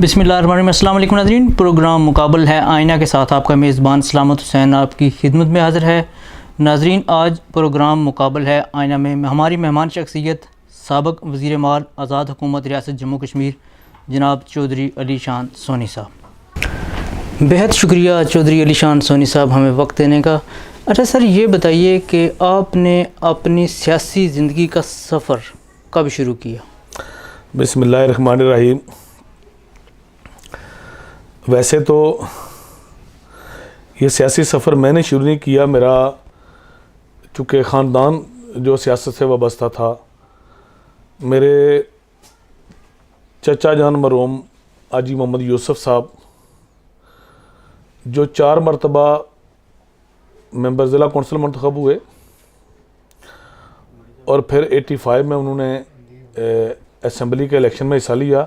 بسم اللہ الرحمن الرحیم۔ السلام علیکم ناظرین، پروگرام مقابل ہے آئینہ کے ساتھ آپ کا میزبان سلامت حسین آپ کی خدمت میں حاضر ہے۔ ناظرین، آج پروگرام مقابل ہے آئینہ میں ہماری مہمان شخصیت سابق وزیر مال آزاد حکومت ریاست جموں کشمیر جناب چودھری علی شان سونی صاحب۔ بہت شکریہ چودھری علی شان سونی صاحب ہمیں وقت دینے کا۔ اچھا سر، یہ بتائیے کہ آپ نے اپنی سیاسی زندگی کا سفر کب شروع کیا؟ بسم اللہ الرحمن الرحیم۔ ویسے تو یہ سیاسی سفر میں نے شروع نہیں کیا، میرا چونکہ خاندان جو سیاست سے وابستہ تھا، میرے چچا جان مرحوم حاجی محمد یوسف صاحب جو 4 مرتبہ ممبر ضلع کونسل منتخب ہوئے اور پھر 85 میں انہوں نے اسمبلی کے الیکشن میں حصہ لیا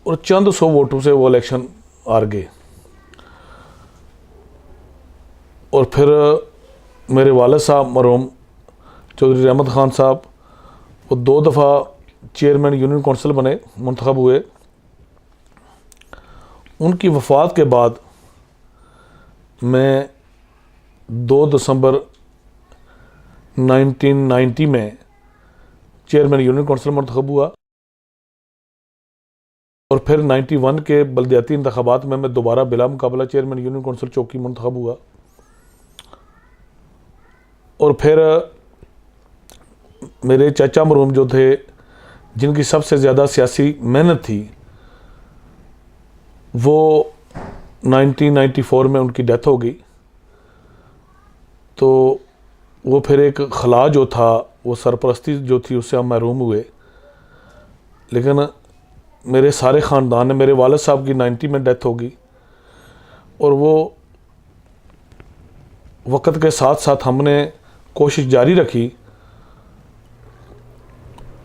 اور چند 100 ووٹوں سے وہ الیکشن ہار گئے، اور پھر میرے والد صاحب مرحوم چودھری رحمت خان صاحب وہ 2 دفعہ چیئرمین یونین کونسل بنے، منتخب ہوئے۔ ان کی وفات کے بعد میں 2 دسمبر 1990 میں چیئرمین یونین کونسل منتخب ہوا، اور پھر 91 کے بلدیاتی انتخابات میں دوبارہ بلا مقابلہ چیئرمین یونین کونسل چوکی منتخب ہوا، اور پھر میرے چچا مرحوم جو تھے جن کی سب سے زیادہ سیاسی محنت تھی، وہ 1994 میں ان کی ڈیتھ ہو گئی، تو وہ پھر ایک خلا جو تھا، وہ سرپرستی جو تھی، اس سے ہم محروم ہوئے۔ لیکن میرے سارے خاندان نے، میرے والد صاحب کی 90 میں ڈیتھ ہو گئی، اور وہ وقت کے ساتھ ساتھ ہم نے کوشش جاری رکھی،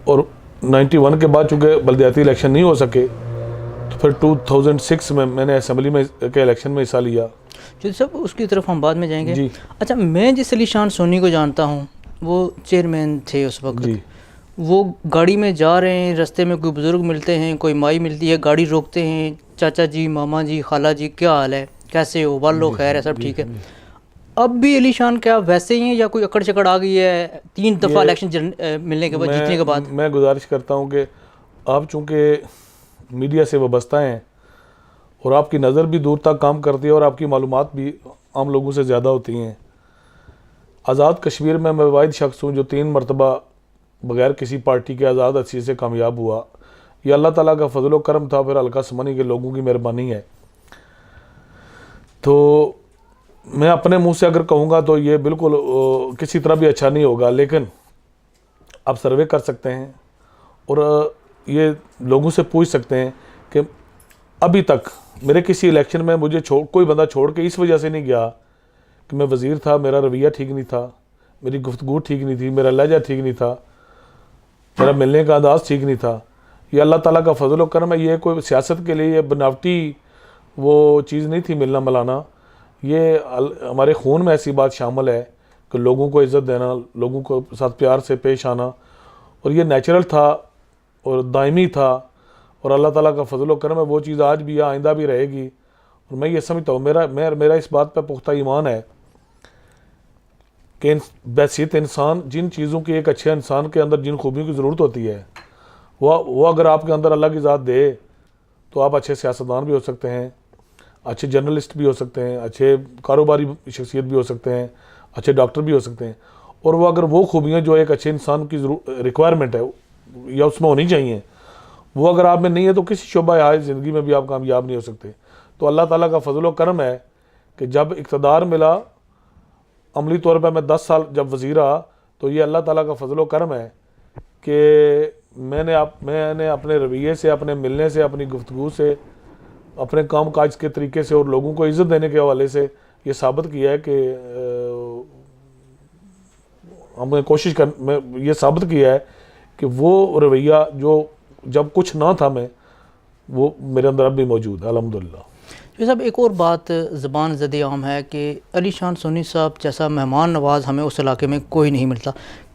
اور 91 کے بعد چونکہ بلدیاتی الیکشن نہیں ہو سکے تو پھر 2006 میں نے اسمبلی میں کے الیکشن میں حصہ لیا۔ جو سب اس کی طرف ہم بعد میں جائیں گے۔ جی اچھا، میں جس علی شان سونی کو جانتا ہوں وہ چیئرمین تھے اس وقت۔ جی، وہ گاڑی میں جا رہے ہیں، رستے میں کوئی بزرگ ملتے ہیں، کوئی مائی ملتی ہے، گاڑی روکتے ہیں، چاچا جی، ماما جی، خالہ جی، کیا حال ہے، کیسے ہو، والو خیر ہے، سب ٹھیک ہے۔ اب بھی علی شان کیا ویسے ہی ہیں یا کوئی اکڑ چکڑ آ گئی ہے 3 دفعہ الیکشن ملنے کے بعد، جیتنے کے بعد؟ میں گزارش کرتا ہوں کہ آپ چونکہ میڈیا سے وابستہ ہیں اور آپ کی نظر بھی دور تک کام کرتی ہے اور آپ کی معلومات بھی عام لوگوں سے زیادہ ہوتی ہیں، آزاد کشمیر میں واحد شخص ہوں جو 3 مرتبہ بغیر کسی پارٹی کے آزاد حیثیت سے کامیاب ہوا۔ یہ اللہ تعالیٰ کا فضل و کرم تھا، پھر حلقہ سمنی کے لوگوں کی مہربانی ہے۔ تو میں اپنے منہ سے اگر کہوں گا تو یہ بالکل کسی طرح بھی اچھا نہیں ہوگا، لیکن آپ سروے کر سکتے ہیں اور یہ لوگوں سے پوچھ سکتے ہیں کہ ابھی تک میرے کسی الیکشن میں مجھے کوئی بندہ چھوڑ کے اس وجہ سے نہیں گیا کہ میں وزیر تھا، میرا رویہ ٹھیک نہیں تھا، میری گفتگو ٹھیک نہیں تھی، میرا لہجہ ٹھیک نہیں تھا، میرا ملنے کا انداز ٹھیک نہیں تھا۔ یہ اللہ تعالیٰ کا فضل و کرم ہے، یہ کوئی سیاست کے لیے یہ بناوٹی وہ چیز نہیں تھی ملنا ملانا، یہ ہمارے خون میں ایسی بات شامل ہے کہ لوگوں کو عزت دینا، لوگوں کو ساتھ پیار سے پیش آنا، اور یہ نیچرل تھا اور دائمی تھا، اور اللہ تعالیٰ کا فضل و کرم ہے، وہ چیز آج بھی ہے، آئندہ بھی رہے گی۔ اور میں یہ سمجھتا ہوں، میرا اس بات پہ پختہ ایمان ہے کہ بحیثیت انسان جن چیزوں کی ایک اچھے انسان کے اندر جن خوبیوں کی ضرورت ہوتی ہے، وہ اگر آپ کے اندر اللہ کی ذات دے تو آپ اچھے سیاستدان بھی ہو سکتے ہیں، اچھے جرنلسٹ بھی ہو سکتے ہیں، اچھے کاروباری شخصیت بھی ہو سکتے ہیں، اچھے ڈاکٹر بھی ہو سکتے ہیں، اور وہ اگر وہ خوبیاں جو ایک اچھے انسان کی ریکوائرمنٹ ہے یا اس میں ہونی چاہیے، وہ اگر آپ میں نہیں ہے تو کسی شعبہ حیات زندگی میں بھی آپ کامیاب نہیں ہو سکتے۔ تو اللہ تعالیٰ کا فضل و کرم ہے کہ جب اقتدار ملا، عملی طور پہ میں 10 سال جب وزیر رہا، تو یہ اللہ تعالیٰ کا فضل و کرم ہے کہ میں نے اپنے رویے سے، اپنے ملنے سے، اپنی گفتگو سے، اپنے کام کاج کے طریقے سے اور لوگوں کو عزت دینے کے حوالے سے یہ ثابت کیا ہے کہ ہم نے یہ ثابت کیا ہے کہ وہ رویہ جو جب کچھ نہ تھا میں، وہ میرے اندر اب بھی موجود ہے الحمدللہ۔ صاحب ایک اور بات زبان زد عام ہے کہ علی شان سونی صاحب جیسا مہمان نواز ہمیں اس علاقے میں کوئی نہیں ملتا،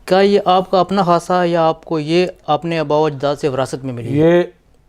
کیا یہ آپ کا اپنا خاصہ ہے یا آپ کو یہ اپنے آباء و اجداد سے وراثت میں ملی؟ یہ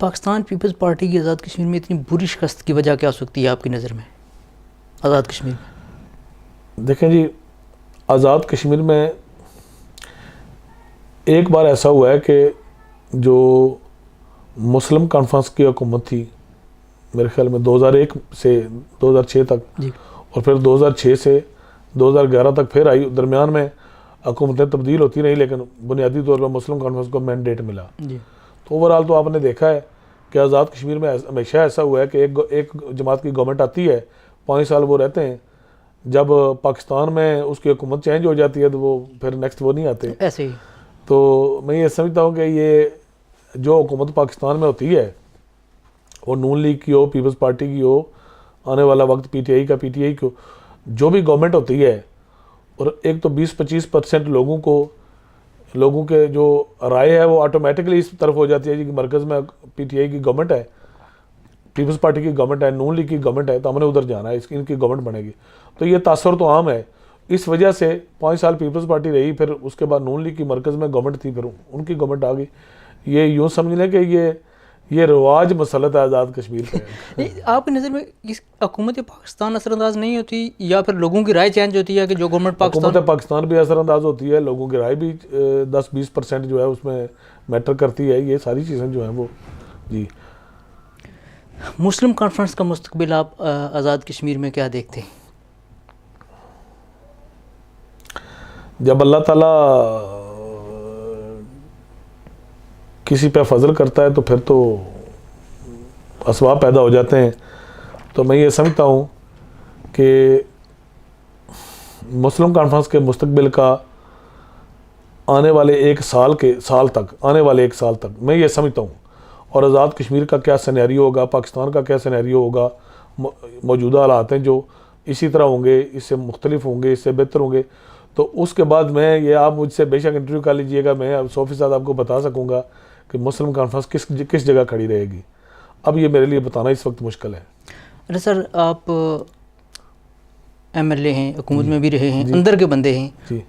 پاکستان پیپلز پارٹی کی آزاد کشمیر میں اتنی بری شکست کی وجہ کیا ہو سکتی ہے آپ کی نظر میں آزاد کشمیر میں؟ دیکھیں جی، آزاد کشمیر میں ایک بار ایسا ہوا ہے کہ جو مسلم کانفرنس کی حکومت تھی میرے خیال میں 2001 سے 2006 تک، جی اور پھر 2006 سے 2011 تک پھر آئی، درمیان میں حکومتیں تبدیل ہوتی رہی لیکن بنیادی طور پر مسلم کانفرنس کو مینڈیٹ ملا. جی تو اوورآل تو آپ نے دیکھا ہے کہ آزاد کشمیر میں ہمیشہ ایسا ہوا ہے کہ ایک جماعت کی گورنمنٹ آتی ہے، 5 سال وہ رہتے ہیں، جب پاکستان میں اس کی حکومت چینج ہو جاتی ہے تو وہ پھر نیکسٹ وہ نہیں آتے. ایسے ہی تو میں یہ سمجھتا ہوں کہ یہ جو حکومت پاکستان میں ہوتی ہے وہ نون لیگ کی ہو، پیپلز پارٹی کی ہو، آنے والا وقت پی ٹی آئی کی ہو، جو بھی گورنمنٹ ہوتی ہے، اور ایک تو 20-25% لوگوں کے جو رائے ہے وہ آٹومیٹکلی اس طرف ہو جاتی ہے جی کہ مرکز میں پی ٹی آئی کی گورنمنٹ ہے، پیپلز پارٹی کی گورنمنٹ ہے، نون لیگ کی گورنمنٹ ہے، تو ہم نے ادھر جانا ہے، ان کی گورنمنٹ بنے گی. تو یہ تاثر تو عام ہے. اس وجہ سے 5 سال پیپلز پارٹی رہی، پھر اس کے بعد نون لیگ کی مرکز میں گورنمنٹ تھی، پھر ان کی گورنمنٹ آ گئی. یہ یوں سمجھ لیں کہ یہ رواج مسلط ہے آزاد کشمیر پہ. آپ کی نظر میں اس حکومت پاکستان اثر انداز نہیں ہوتی یا پھر لوگوں کی رائے چینج ہوتی ہے کہ جو گورنمنٹ پاکستان حکومت پاکستان بھی اثر انداز ہوتی ہے، لوگوں کی رائے بھی 10-20% جو ہے اس میں میٹر کرتی ہے. یہ ساری چیزیں جو ہیں وہ جی. مسلم کانفرنس کا مستقبل آپ آزاد کشمیر میں کیا دیکھتے ہیں؟ جب اللہ تعالیٰ کسی پہ فضل کرتا ہے تو پھر تو اسباب پیدا ہو جاتے ہیں. تو میں یہ سمجھتا ہوں کہ مسلم کانفرنس کے مستقبل کا آنے والے ایک سال تک میں یہ سمجھتا ہوں، اور آزاد کشمیر کا کیا سینیریو ہوگا، پاکستان کا کیا سینیریو ہوگا، موجودہ حالات ہیں جو اسی طرح ہوں گے، اس سے مختلف ہوں گے، اس سے بہتر ہوں گے. تو اس کے بعد میں یہ آپ مجھ سے بے شک انٹرویو کر لیجئے گا، میں 100% آپ کو بتا سکوں گا کہ مسلم کانفرنس کس جگہ کھڑی رہے گی. اب یہ میرے لیے بتانا اس وقت مشکل ہے. ارے سر، آپ ایم ایل اے ہیں، حکومت میں بھی رہے ہیں، اندر کے بندے ہیں. جی.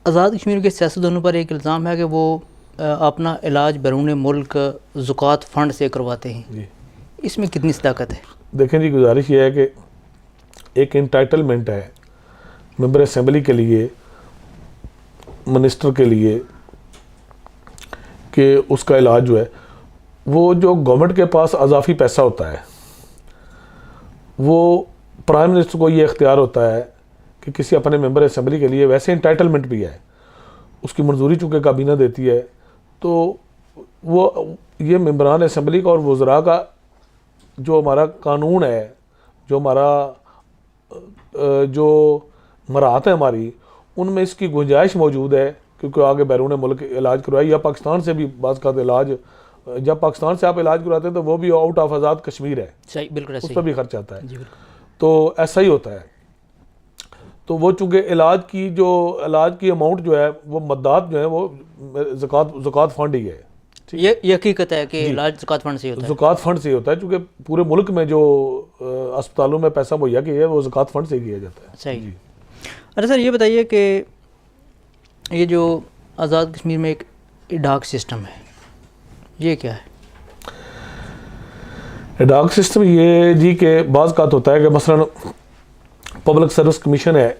آزاد کشمیر کے سیاستدانوں پر ایک الزام ہے کہ وہ اپنا علاج بیرون ملک زکوٰۃ فنڈ سے کرواتے ہیں. جی. اس میں کتنی صداقت ہے؟ دیکھیں جی، گزارش یہ ہے کہ ایک انٹائٹلمنٹ ہے ممبر اسمبلی کے لیے، منسٹر کے لیے، کہ اس کا علاج جو ہے وہ جو گورنمنٹ کے پاس اضافی پیسہ ہوتا ہے وہ پرائم منسٹر کو یہ اختیار ہوتا ہے کہ کسی اپنے ممبر اسمبلی کے لیے، ویسے انٹائٹلمنٹ بھی ہے، اس کی منظوری چونکہ کابینہ دیتی ہے، تو وہ یہ ممبران اسمبلی کا اور وزراء کا جو ہمارا قانون ہے، جو ہمارا جو مراحت ہے ہماری، ان میں اس کی گنجائش موجود ہے کیونکہ آگے بیرون ملک علاج کروائے یا پاکستان سے بھی بعض کا علاج، جب پاکستان سے آپ علاج کراتے ہیں تو وہ بھی آؤٹ آف آزاد کشمیر ہے. صحیح، بالکل اس پہ بھی خرچ آتا ہے. جی بالکل. تو ایسا ہی ہوتا ہے. تو وہ چونکہ علاج کی اماؤنٹ جو ہے وہ مدات جو ہے وہ زکوٰۃ فنڈ ہی ہے. یہ حقیقت ہے کہ علاج زکوٰۃ فنڈ سے ہوتا ہے. زکوٰۃ فنڈ سے ہوتا ہے چونکہ پورے ملک میں جو اسپتالوں میں پیسہ مہیا کیا ہے وہ زکوٰۃ فنڈ سے کیا جاتا ہے. صحیح. ارے سر، یہ بتائیے کہ یہ جو آزاد کشمیر میں ایک اڈاک سسٹم ہے، یہ کیا ہے؟ اڈاک سسٹم یہ جی کہ بعض اوقات ہوتا ہے کہ مثلا پبلک سروس کمیشن ہے،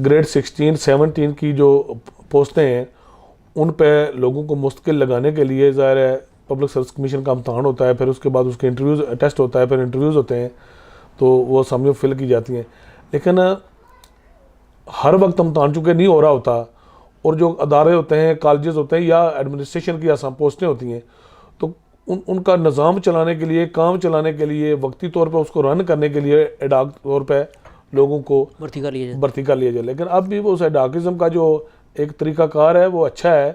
گریڈ 16-17 کی جو پوسٹیں ہیں ان پہ لوگوں کو مستقل لگانے کے لیے ظاہر ہے پبلک سروس کمیشن کا امتحان ہوتا ہے، پھر اس کے بعد اس کے انٹرویوز ٹیسٹ ہوتا ہے، پھر انٹرویوز ہوتے ہیں تو وہ سامنے فل کی جاتی ہیں. لیکن ہر وقت امتحان چونکہ نہیں ہو رہا ہوتا، اور جو ادارے ہوتے ہیں، کالجز ہوتے ہیں یا ایڈمنسٹریشن کی آسان پوسٹیں ہوتی ہیں، تو ان کا نظام چلانے کے لیے، کام چلانے کے لیے، وقتی طور پہ اس کو رن کرنے کے لیے ایڈاک طور پہ لوگوں کو بھرتی کر لیا جائے. لیکن اب بھی وہ اس ایڈاکزم کا جو ایک طریقہ کار ہے وہ اچھا ہے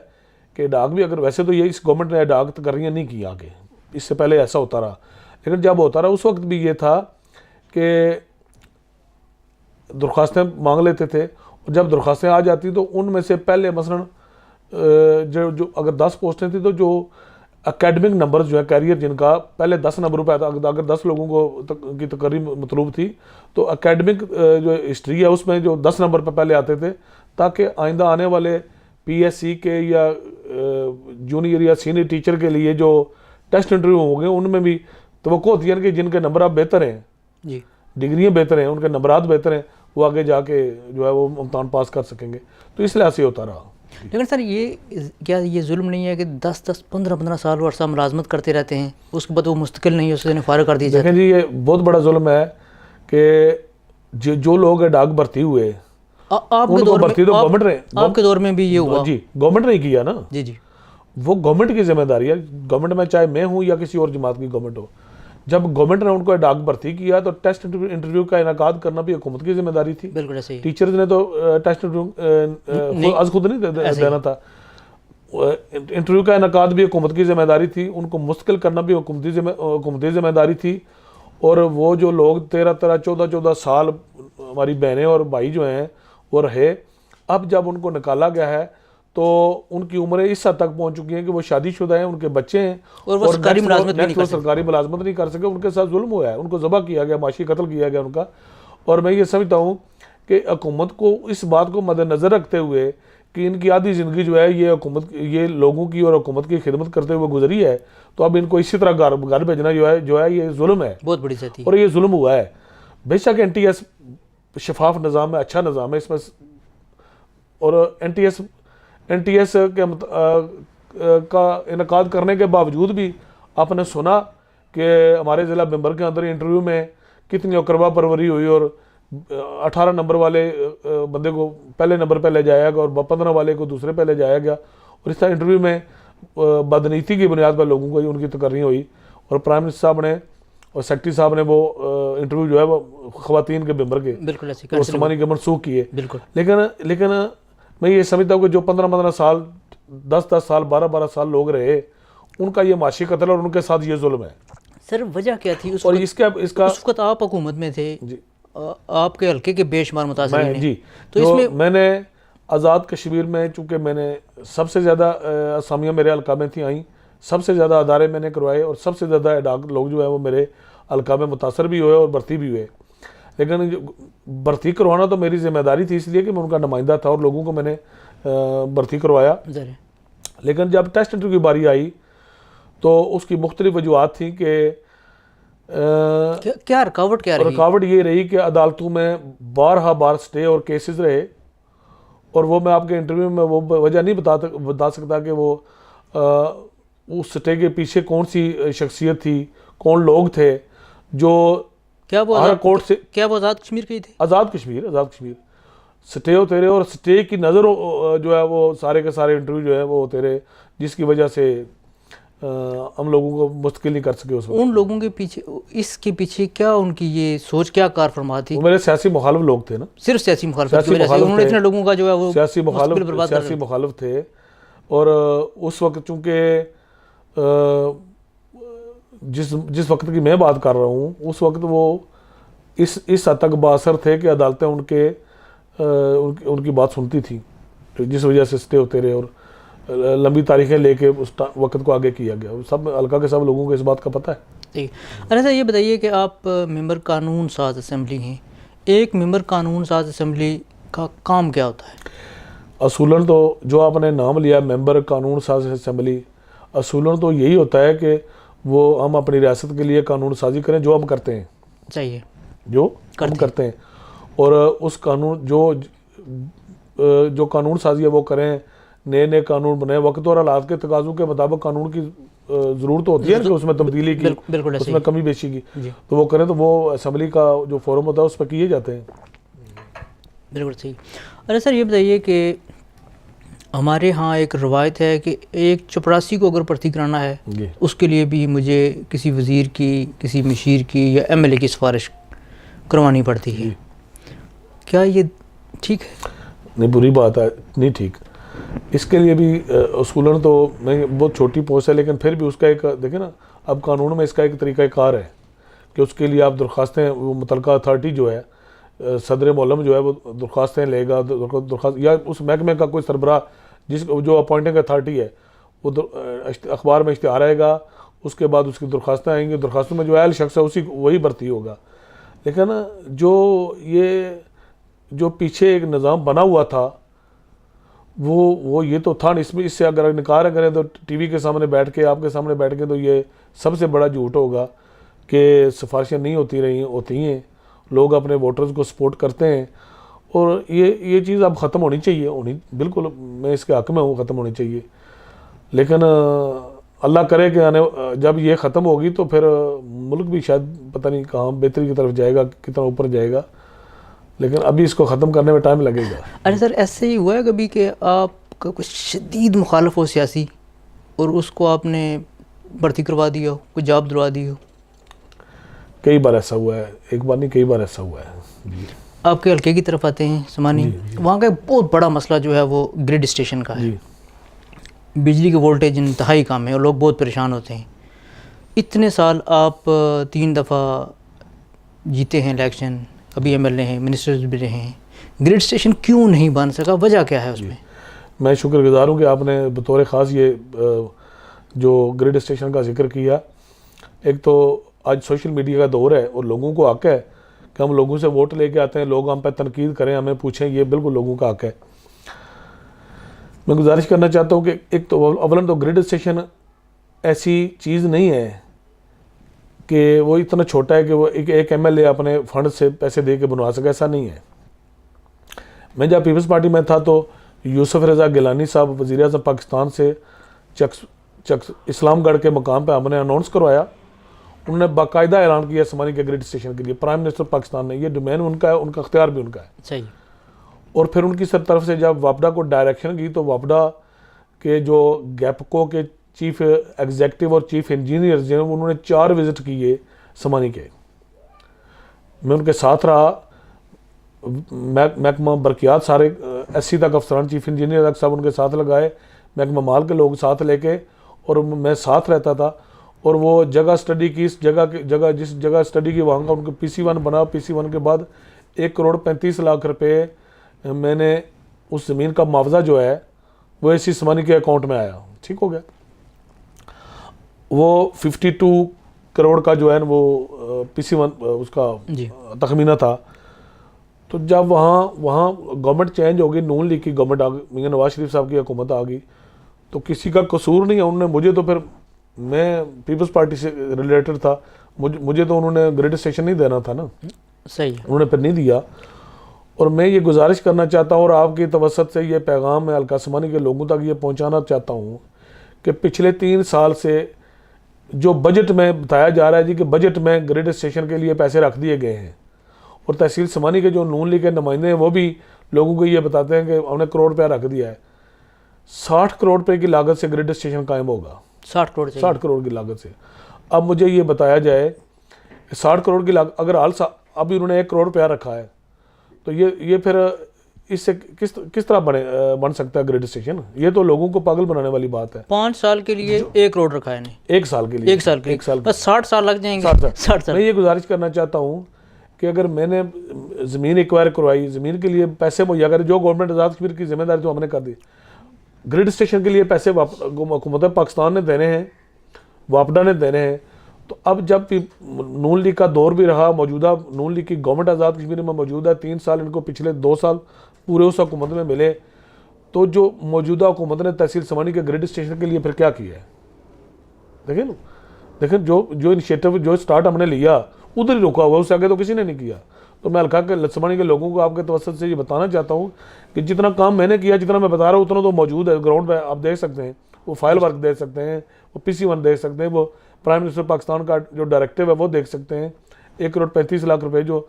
کہ ایڈاک بھی، اگر ویسے تو یہ اس گورنمنٹ نے ایڈاک تقرریاں نہیں کی آگے، اس سے پہلے ایسا ہوتا رہا، لیکن جب ہوتا رہا اس وقت بھی یہ تھا کہ درخواستیں مانگ لیتے تھے، اور جب درخواستیں آ جاتی تو ان میں سے پہلے مثلا جو اگر 10 پوسٹیں تھیں تو جو اکیڈمک نمبرز جو ہے کیریئر جن کا پہلے 10 نمبر پہ آتا، اگر 10 لوگوں کو کی تقرری مطلوب تھی تو اکیڈمک جو ہسٹری ہے اس میں جو 10 نمبر پہ پہلے آتے تھے تاکہ آئندہ آنے والے پی ایس سی کے یا جونیئر یا سینئر ٹیچر کے لیے جو ٹیسٹ انٹرویو ہوں گے ان میں بھی توقع ہوتی ہے کہ جن کے نمبر آپ بہتر ہیں, جی ڈگریاں بہتر ہیں, ان کے نمبرات بہتر ہیں, وہ آگے جا کے جو ہے وہ امتحان پاس کر سکیں گے. تو اس لحاظ سے ہوتا رہا. لیکن سر یہ ظلم نہیں ہے کہ 10-15 سال وہ عرصہ ملازمت کرتے رہتے ہیں, اس کے بعد وہ مستقل نہیں, اس سے فارغ کر دی جاتی ہے؟ دیکھیں جی, یہ بہت بڑا ظلم ہے کہ جو لوگ ڈاک بھرتی ہوئے آپ کے ان کو دور بھرتی تو گورنمنٹ نے, آپ کے دور میں بھی یہ ہوا؟ جی گورنمنٹ نے کیا نا. جی جی وہ گورنمنٹ کی ذمہ داری ہے. گورنمنٹ میں چاہے میں ہوں یا کسی اور جماعت کی گورنمنٹ ہو, جب گورنمنٹ نے ان کو ڈاک بھرتی کیا تو ٹیسٹ انٹرویو کا انعقاد کرنا بھی حکومت کی ذمہ داری تھی. بالکل ایسے ہی. ٹیچرز نے تو ٹیسٹ انٹرویو از خود نہیں دینا تھا. انٹرویو کا انعقاد بھی حکومت کی ذمہ داری تھی, ان کو مستقل کرنا بھی حکومتی ذمہ داری تھی. اور وہ جو لوگ 13-14 سال ہماری بہنیں اور بھائی جو ہیں وہ رہے, اب جب ان کو نکالا گیا ہے تو ان کی عمریں اس حد تک پہنچ چکی ہیں کہ وہ شادی شدہ ہیں, ان کے بچے ہیں, اور وہ سرکاری ملازمت نہیں کر سکے. ان کے ساتھ ظلم ہوا ہے, ان کو ذبح کیا گیا, معاشی قتل کیا گیا ان کا. اور میں یہ سمجھتا ہوں کہ حکومت کو اس بات کو مد نظر رکھتے ہوئے کہ ان کی آدھی زندگی جو ہے یہ لوگوں کی اور حکومت کی خدمت کرتے ہوئے گزری ہے, تو اب ان کو اسی طرح گھر بھیجنا جو ہے یہ ظلم ہے, بہت بڑی زیادتی. اور یہ ظلم ہوا ہے. بے شک NTS شفاف نظام ہے, اچھا نظام ہے اس میں, اور NTS کا انعقاد کرنے کے باوجود بھی آپ نے سنا کہ ہمارے ضلع ممبر کے اندر انٹرویو میں کتنی اقربا پروری ہوئی, اور 18 نمبر والے بندے کو پہلے نمبر پہ لے جایا گیا اور 15 والے کو دوسرے پہ لے جایا گیا, اور اس طرح انٹرویو میں بدنیتی کی بنیاد پر لوگوں کو ان کی تقرری ہوئی. اور پرائم منسٹر صاحب نے اور سیکرٹری صاحب نے وہ انٹرویو جو ہے وہ خواتین کے ممبر کے عثمانی کے منسوخ کیے. لیکن میں یہ سمجھتا ہوں کہ جو 15 سال 10 سال 12 سال لوگ رہے, ان کا یہ معاشی قتل اور ان کے ساتھ یہ ظلم ہے. سر وجہ کیا تھی اور اس کا وقت آپ حکومت میں تھے, آپ کے حلقے کے بے شمار متاثرین ہیں. جی تو اس میں نے آزاد کشمیر میں, چونکہ میں نے سب سے زیادہ اسامیاں میرے حلقہ میں تھیں آئیں, سب سے زیادہ ادارے میں نے کروائے, اور سب سے زیادہ لوگ جو ہیں وہ میرے حلقہ میں متاثر بھی ہوئے اور بھرتی بھی ہوئے. لیکن بھرتی کروانا تو میری ذمہ داری تھی, اس لیے کہ میں ان کا نمائندہ تھا اور لوگوں کو میں نے بھرتی کروایا. لیکن جب ٹیسٹ انٹرویو کی باری آئی تو اس کی مختلف وجوہات تھیں کہ کیا رکاوٹ یہ رہی کہ عدالتوں میں بار سٹے اور کیسز رہے, اور وہ میں آپ کے انٹرویو میں وہ وجہ نہیں بتا سکتا کہ وہ اس سٹے کے پیچھے کون سی شخصیت تھی, کون لوگ تھے جو کورٹ سے. کیا وہ آزاد کشمیر کے ہی تھے؟ آزاد کشمیر سٹے ہوتے رہے, اور سٹے کی نظر جو ہے وہ سارے کے سارے انٹرویو جو ہے وہ ہوتے رہے, جس کی وجہ سے ہم لوگوں کو مستقل نہیں کر سکے. ان لوگوں کے پیچھے, اس کے پیچھے کیا ان کی یہ سوچ, کیا کار فرما تھی؟ وہ میرے سیاسی مخالف لوگ تھے نا, صرف سیاسی مخالفت کی وجہ سے انہوں نے اتنے لوگوں کا جو ہے وہ سیاسی مخالف تھے. اور اس وقت چونکہ جس وقت کی میں بات کر رہا ہوں, اس وقت وہ اس حد تک بااثر تھے کہ عدالتیں ان کی بات سنتی تھیں, جس وجہ سے سٹے ہوتے رہے اور لمبی تاریخیں لے کے اس وقت کو آگے کیا گیا. سب حلقہ کے سب لوگوں کو اس بات کا پتہ ہے. ٹھیک ہے. اچھا یہ بتائیے کہ آپ ممبر قانون ساز اسمبلی ہیں, ایک ممبر قانون ساز اسمبلی کا کام کیا ہوتا ہے؟ اصولاً تو جو آپ نے نام لیا ممبر قانون ساز اسمبلی, اصولاً تو یہی ہوتا ہے کہ وہ ہم اپنی ریاست کے لیے قانون سازی کریں, جو ہم کرتے ہیں, چاہیے جو ہم کرتے ہیں, اور اس قانون جو قانون سازی ہے وہ کریں, نئے قانون بنائیں. وقت اور حالات کے تقاضوں کے مطابق قانون کی ضرورت ہوتی ہے کہ اس میں تبدیلی کی, اس میں کمی بیشی کی, تو وہ کریں. تو وہ اسمبلی کا جو فورم ہوتا ہے اس پہ کیے جاتے ہیں. بالکل صحیح. اچھا سر یہ بتائیے کہ ہمارے ہاں ایک روایت ہے کہ ایک چپراسی کو اگر بھرتی کرانا ہے اس کے لیے بھی مجھے کسی وزیر کی, کسی مشیر کی یا MLA کی سفارش کروانی پڑتی ہے. کیا یہ ٹھیک ہے؟ نہیں, بری بات ہے, نہیں ٹھیک. اس کے لیے بھی اصولاً تو میں بہت چھوٹی پوسٹ ہے, لیکن پھر بھی اس کا ایک دیکھیں نا, اب قانون میں اس کا ایک طریقہ کار ہے کہ اس کے لیے آپ درخواستیں, وہ متعلقہ اتھارٹی جو ہے, صدر معلم جو ہے وہ درخواستیں لے گا, درخواست یا اس محکمے کا کوئی سربراہ جو اپوائنٹنگ اتھارٹی ہے وہ اخبار میں اشتہار آئے گا, اس کے بعد اس کی درخواستیں آئیں گی, درخواستوں میں جو اہل شخص ہے وہی بھرتی ہوگا. لیکن جو پیچھے ایک نظام بنا ہوا تھا وہ یہ تو تھا، اس میں اس سے اگر انکار کریں تو ٹی وی کے سامنے بیٹھ کے، آپ کے سامنے بیٹھ کے، تو یہ سب سے بڑا جھوٹ ہوگا کہ سفارشیں نہیں ہوتی ہیں، لوگ اپنے ووٹرز کو سپورٹ کرتے ہیں، اور یہ چیز اب ختم ہونی چاہیے، بالکل میں اس کے حق میں ہوں، ختم ہونی چاہیے. لیکن اللہ کرے کہ جب یہ ختم ہوگی تو پھر ملک بھی شاید پتہ نہیں کہاں بہتری کی طرف جائے گا، کتنا اوپر جائے گا، لیکن ابھی اس کو ختم کرنے میں ٹائم لگے گا. اچھا سر، ایسے ہی ہوا ہے کبھی کہ آپ کا کوئی شدید مخالف ہو سیاسی اور اس کو آپ نے بھرتی کروا دیا ہو، کوئی جاب دلوا دی ہو؟ کئی بار ایسا ہوا ہے، ایک بار نہیں کئی بار ایسا ہوا ہے. جی آپ کے حلقے کی طرف آتے ہیں سمانی، وہاں کا ایک بہت بڑا مسئلہ جو ہے وہ گرڈ اسٹیشن کا ہے. جی بجلی کے وولٹیج انتہائی کم ہے اور لوگ بہت پریشان ہوتے ہیں. اتنے سال آپ 3 دفعہ جیتے ہیں الیکشن، ابھی ایم ایل اے ہیں، منسٹرز بھی رہے ہیں، گرڈ اسٹیشن کیوں نہیں بن سکا؟ وجہ کیا ہے اس میں؟ میں شکر گزار ہوں کہ آپ نے بطور خاص یہ جو گرڈ اسٹیشن کا ذکر کیا. ایک تو آج سوشل میڈیا کا دور ہے اور لوگوں کو حق ہے کہ ہم لوگوں سے ووٹ لے کے آتے ہیں، لوگ ہم پہ تنقید کریں، ہمیں پوچھیں، یہ بالکل لوگوں کا حق ہے. میں گزارش کرنا چاہتا ہوں کہ ایک تو اولاً تو گرڈ اسٹیشن ایسی چیز نہیں ہے کہ وہ اتنا چھوٹا ہے کہ وہ ایک ایم ایل اے اپنے فنڈ سے پیسے دے کے بنوا سکے، ایسا نہیں ہے. میں جب پیپلز پارٹی میں تھا تو یوسف رضا گیلانی صاحب وزیر اعظم پاکستان سے اسلام گڑھ کے مقام پہ ہم نے اناؤنس کروایا. انہوں نے باقاعدہ اعلان کیا سمانی کے گرڈ اسٹیشن کے لیے، پرائم منسٹر پاکستان نے، یہ ڈومین ان کا ہے، ان کا اختیار بھی ان کا ہے. صحیح. اور پھر ان کی طرف سے جب واپڈا کو ڈائریکشن کی تو واپڈا کے جو گیپکو کے چیف ایگزیکٹو اور چیف انجینئرز جو ہیں انہوں نے 4 وزٹ کیے سمانی کے. میں ان کے ساتھ رہا، محکمہ برقیات سارے ایس سی تک افسران، چیف انجینئر تک سب ان کے ساتھ لگائے، محکمہ مال کے لوگ ساتھ لے کے، اور میں ساتھ رہتا تھا. اور وہ جگہ اسٹڈی کی، اس جگہ جس جگہ اسٹڈی کی وہاں کا ان کو PC1 بنا. PC1 کے بعد 1,35,00,000 روپے میں نے اس زمین کا معاوضہ جو ہے وہ AC سمانی کے اکاؤنٹ میں آیا. ٹھیک ہو گیا. وہ 52 کروڑ کا جو ہے وہ PC1 اس کا تخمینہ تھا. تو جب وہاں گورنمنٹ چینج ہو گئی، نون لیگ کی گورنمنٹ آ گئی، میاں نواز شریف صاحب کی حکومت آ گئی، تو کسی کا قصور نہیں ہے. انہوں نے مجھے تو پھر، میں پیپلز پارٹی سے ریلیٹڈ تھا، مجھے تو انہوں نے گریڈ اسٹیشن نہیں دینا تھا نا. صحیح. انہوں نے پھر نہیں دیا. اور میں یہ گزارش کرنا چاہتا ہوں اور آپ کی توسط سے یہ پیغام میں حلقہ سمانی کے لوگوں تک یہ پہنچانا چاہتا ہوں کہ پچھلے 3 سال سے جو بجٹ میں بتایا جا رہا ہے جی کہ بجٹ میں گریڈ اسٹیشن کے لیے پیسے رکھ دیے گئے ہیں، اور تحصیل سمانی کے جو نون لیگ کے نمائندے ہیں وہ بھی لوگوں کو یہ بتاتے ہیں کہ ہم نے کروڑ روپیہ رکھ دیا ہے. 60 کروڑ روپے کی لاگت سے گریڈ اسٹیشن قائم ہوگا. 60 کروڑ کی لاگت سے. اب مجھے یہ بتایا جائے 60 کروڑ کی لاگت، اگر ابھی انہوں نے 1 کروڑ روپیہ رکھا ہے تو یہ پھر اس سے کس طرح بن سکتا ہے گریڈ اسٹیشن؟ یہ تو لوگوں کو پاگل بنانے والی بات ہے. 5 سال کے لیے 1 کروڑ رکھا ہے نہیں، 1 سال کے لیے، 1 سال بس 60 سال لگ جائیں گے. 60 سال. میں یہ گزارش کرنا چاہتا ہوں کہ اگر میں نے زمین ایکوائر کروائی، زمین کے لیے پیسے مہیا کرے، جو گورنمنٹ آزاد کشمیر کی ذمہ داری تو ہم نے کر دی، گریڈ اسٹیشن کے لیے پیسے حکومت پاکستان نے دینے ہیں، واپڈا نے دینے ہیں. تو اب جب نون لیگ کا دور بھی رہا، موجودہ نون لیگ کی گورنمنٹ آزاد کشمیر میں موجود ہے، 3 سال ان کو پچھلے 2 سال پورے اس حکومت میں ملے، تو جو موجودہ حکومت نے تحصیل سمانی کے گریڈ اسٹیشن کے لیے پھر کیا کیا ہے؟ دیکھیں جو انیشیٹو جو سٹارٹ ہم نے لیا ادھر ہی رکا ہوا، اس سے آگے تو کسی نے نہیں کیا. تو میں حلقہ کے سمانی کے لوگوں کو آپ کے توسط سے یہ بتانا چاہتا ہوں کہ جتنا کام میں نے کیا، جتنا میں بتا رہا ہوں، اتنا تو موجود ہے گراؤنڈ پہ. آپ دیکھ سکتے ہیں، وہ فائل ورک دیکھ سکتے ہیں، وہ PC1 دیکھ سکتے ہیں، وہ پرائم منسٹر پاکستان کا جو ڈائریکٹو ہے وہ دیکھ سکتے ہیں، 1,35,00,000 روپے جو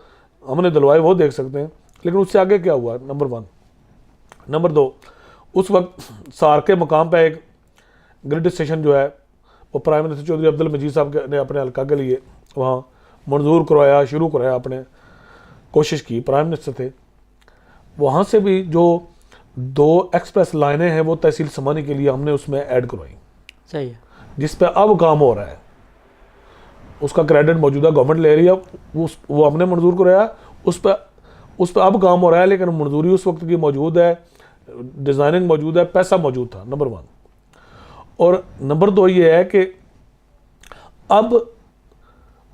ہم نے دلوائے وہ دیکھ سکتے ہیں. لیکن اس سے آگے کیا ہوا؟ نمبر 1. نمبر 2، اس وقت سار کے مقام پہ ایک گریڈ اسٹیشن جو ہے وہ پرائم منسٹر چودھری عبد المجید صاحب نے اپنے حلقہ کے لیے وہاں منظور کروایا، شروع کرایا، اپنے کوشش کی، پرائم منسٹر تھے. وہاں سے بھی جو 2 ایکسپریس لائنیں ہیں وہ تحصیل سمانی کے لیے ہم نے اس میں ایڈ کروائی. صحیح ہے. جس پہ اب کام ہو رہا ہے، اس کا کریڈٹ موجودہ گورنمنٹ لے رہی ہے، وہ ہم نے منظور کرایا، اس پہ اب کام ہو رہا ہے. لیکن منظوری اس وقت کی موجود ہے، ڈیزائننگ موجود ہے، پیسہ موجود تھا. نمبر 1. اور نمبر 2 یہ ہے کہ اب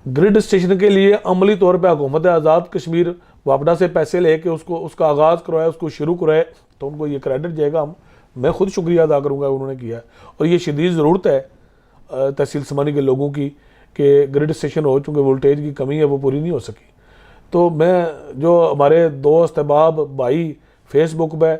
گریڈ اسٹیشن کے لیے عملی طور پہ حکومت آزاد کشمیر وہ اپنا سے پیسے لے کے اس کا آغاز کروائے, اس کو شروع کرائے, تو ان کو یہ کریڈٹ جائے گا. میں خود شکریہ ادا کروں گا انہوں نے کیا, اور یہ شدید ضرورت ہے تحصیل سمانی کے لوگوں کی کہ گرڈ اسٹیشن ہو چونکہ وولٹیج کی کمی ہے وہ پوری نہیں ہو سکی. تو میں جو ہمارے دوست احباب بھائی فیس بک پہ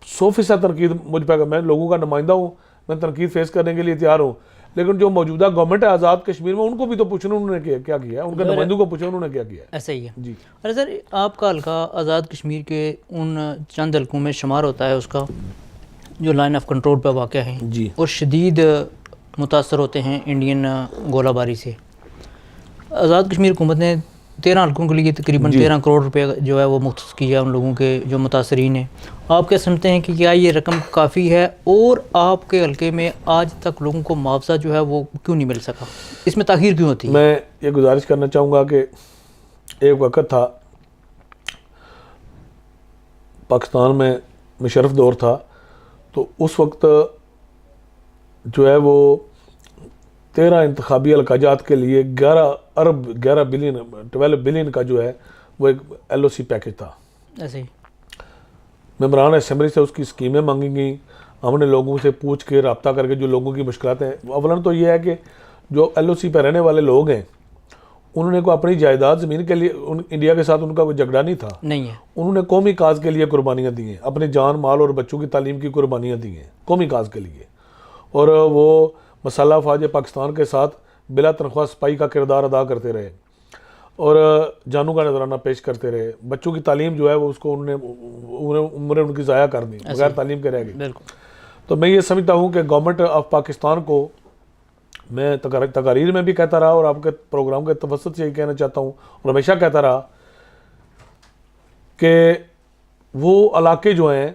100% تنقید مجھ پہ, میں لوگوں کا نمائندہ ہوں, میں تنقید فیس کرنے کے لیے تیار ہوں, لیکن جو موجودہ گورنمنٹ ہے آزاد کشمیر میں ان کو بھی تو پوچھنا انہوں نے کیا کیا ہے, ان کے نمائندوں کو پوچھنا انہوں نے کیا کیا ہے. ایسا ہی ہے جی. اور سر آپ کا حلقہ آزاد کشمیر کے ان چند حلقوں میں شمار ہوتا ہے اس کا جو لائن آف کنٹرول پہ واقع ہیں جی. اور شدید متاثر ہوتے ہیں انڈین گولہ باری سے. آزاد کشمیر حکومت نے 13 حلقوں کے لیے تقریباً 13 کروڑ روپے جو ہے وہ مختص کیا ان لوگوں کے جو متاثرین ہیں. آپ کیا سمجھتے ہیں کہ کیا یہ رقم کافی ہے, اور آپ کے حلقے میں آج تک لوگوں کو معاوضہ جو ہے وہ کیوں نہیں مل سکا, اس میں تاخیر کیوں ہوتی ہے؟ میں یہ گزارش کرنا چاہوں گا کہ ایک وقت تھا پاکستان میں مشرف دور تھا, تو اس وقت جو ہے وہ 13 انتخابی حلقہ جات کے لیے 11 بلین 12 بلین کا جو ہے وہ ایک LOC پیکج تھا. ایسے ہی ممبران اسمبلی سے اس کی اسکیمیں مانگی گئیں, ہم نے لوگوں سے پوچھ کے رابطہ کر کے جو لوگوں کی مشکلات ہیں, اولاً تو یہ ہے کہ جو LOC پہ رہنے والے لوگ ہیں انہوں نے کوئی اپنی جائیداد زمین کے لیے انڈیا کے ساتھ ان کا کوئی جھگڑا نہیں تھا, نہیں ہے. انہوں نے قومی کاز کے لیے قربانیاں دی ہیں, اپنے جان مال اور بچوں کی تعلیم کی قربانیاں دی ہیں قومی کاز کے لیے, اور وہ مسلح افواج پاکستان کے ساتھ بلا تنخواہ سپاہی کا کردار ادا کرتے رہے اور جانوں کا نذرانہ پیش کرتے رہے. بچوں کی تعلیم جو ہے وہ اس کو عمریں ان کی ضائع کر دی, بغیر تعلیم کے رہ گئی. بالکل. تو میں یہ سمجھتا ہوں کہ گورنمنٹ آف پاکستان کو, میں تقاریر میں بھی کہتا رہا اور آپ کے پروگرام کے توسط سے یہ کہنا چاہتا ہوں اور ہمیشہ کہتا رہا کہ وہ علاقے جو ہیں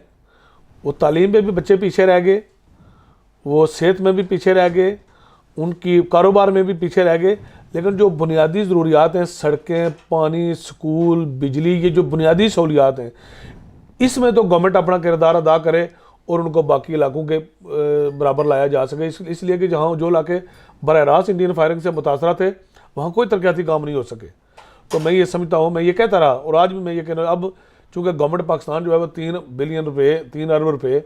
وہ تعلیم میں بھی بچے پیچھے رہ گئے, وہ صحت میں بھی پیچھے رہ گئے, ان کی کاروبار میں بھی پیچھے رہ گئے, لیکن جو بنیادی ضروریات ہیں سڑکیں, پانی, سکول, بجلی, یہ جو بنیادی سہولیات ہیں اس میں تو گورنمنٹ اپنا کردار ادا کرے اور ان کو باقی علاقوں کے برابر لایا جا سکے. اس لیے کہ جہاں جو علاقے براہ راست انڈین فائرنگ سے متاثرہ تھے وہاں کوئی ترقیاتی کام نہیں ہو سکے. تو میں یہ سمجھتا ہوں, میں یہ کہتا رہا اور آج بھی میں یہ کہہ رہا ہوں, اب چونکہ گورنمنٹ پاکستان جو ہے وہ 3 بلین روپے 3 ارب روپے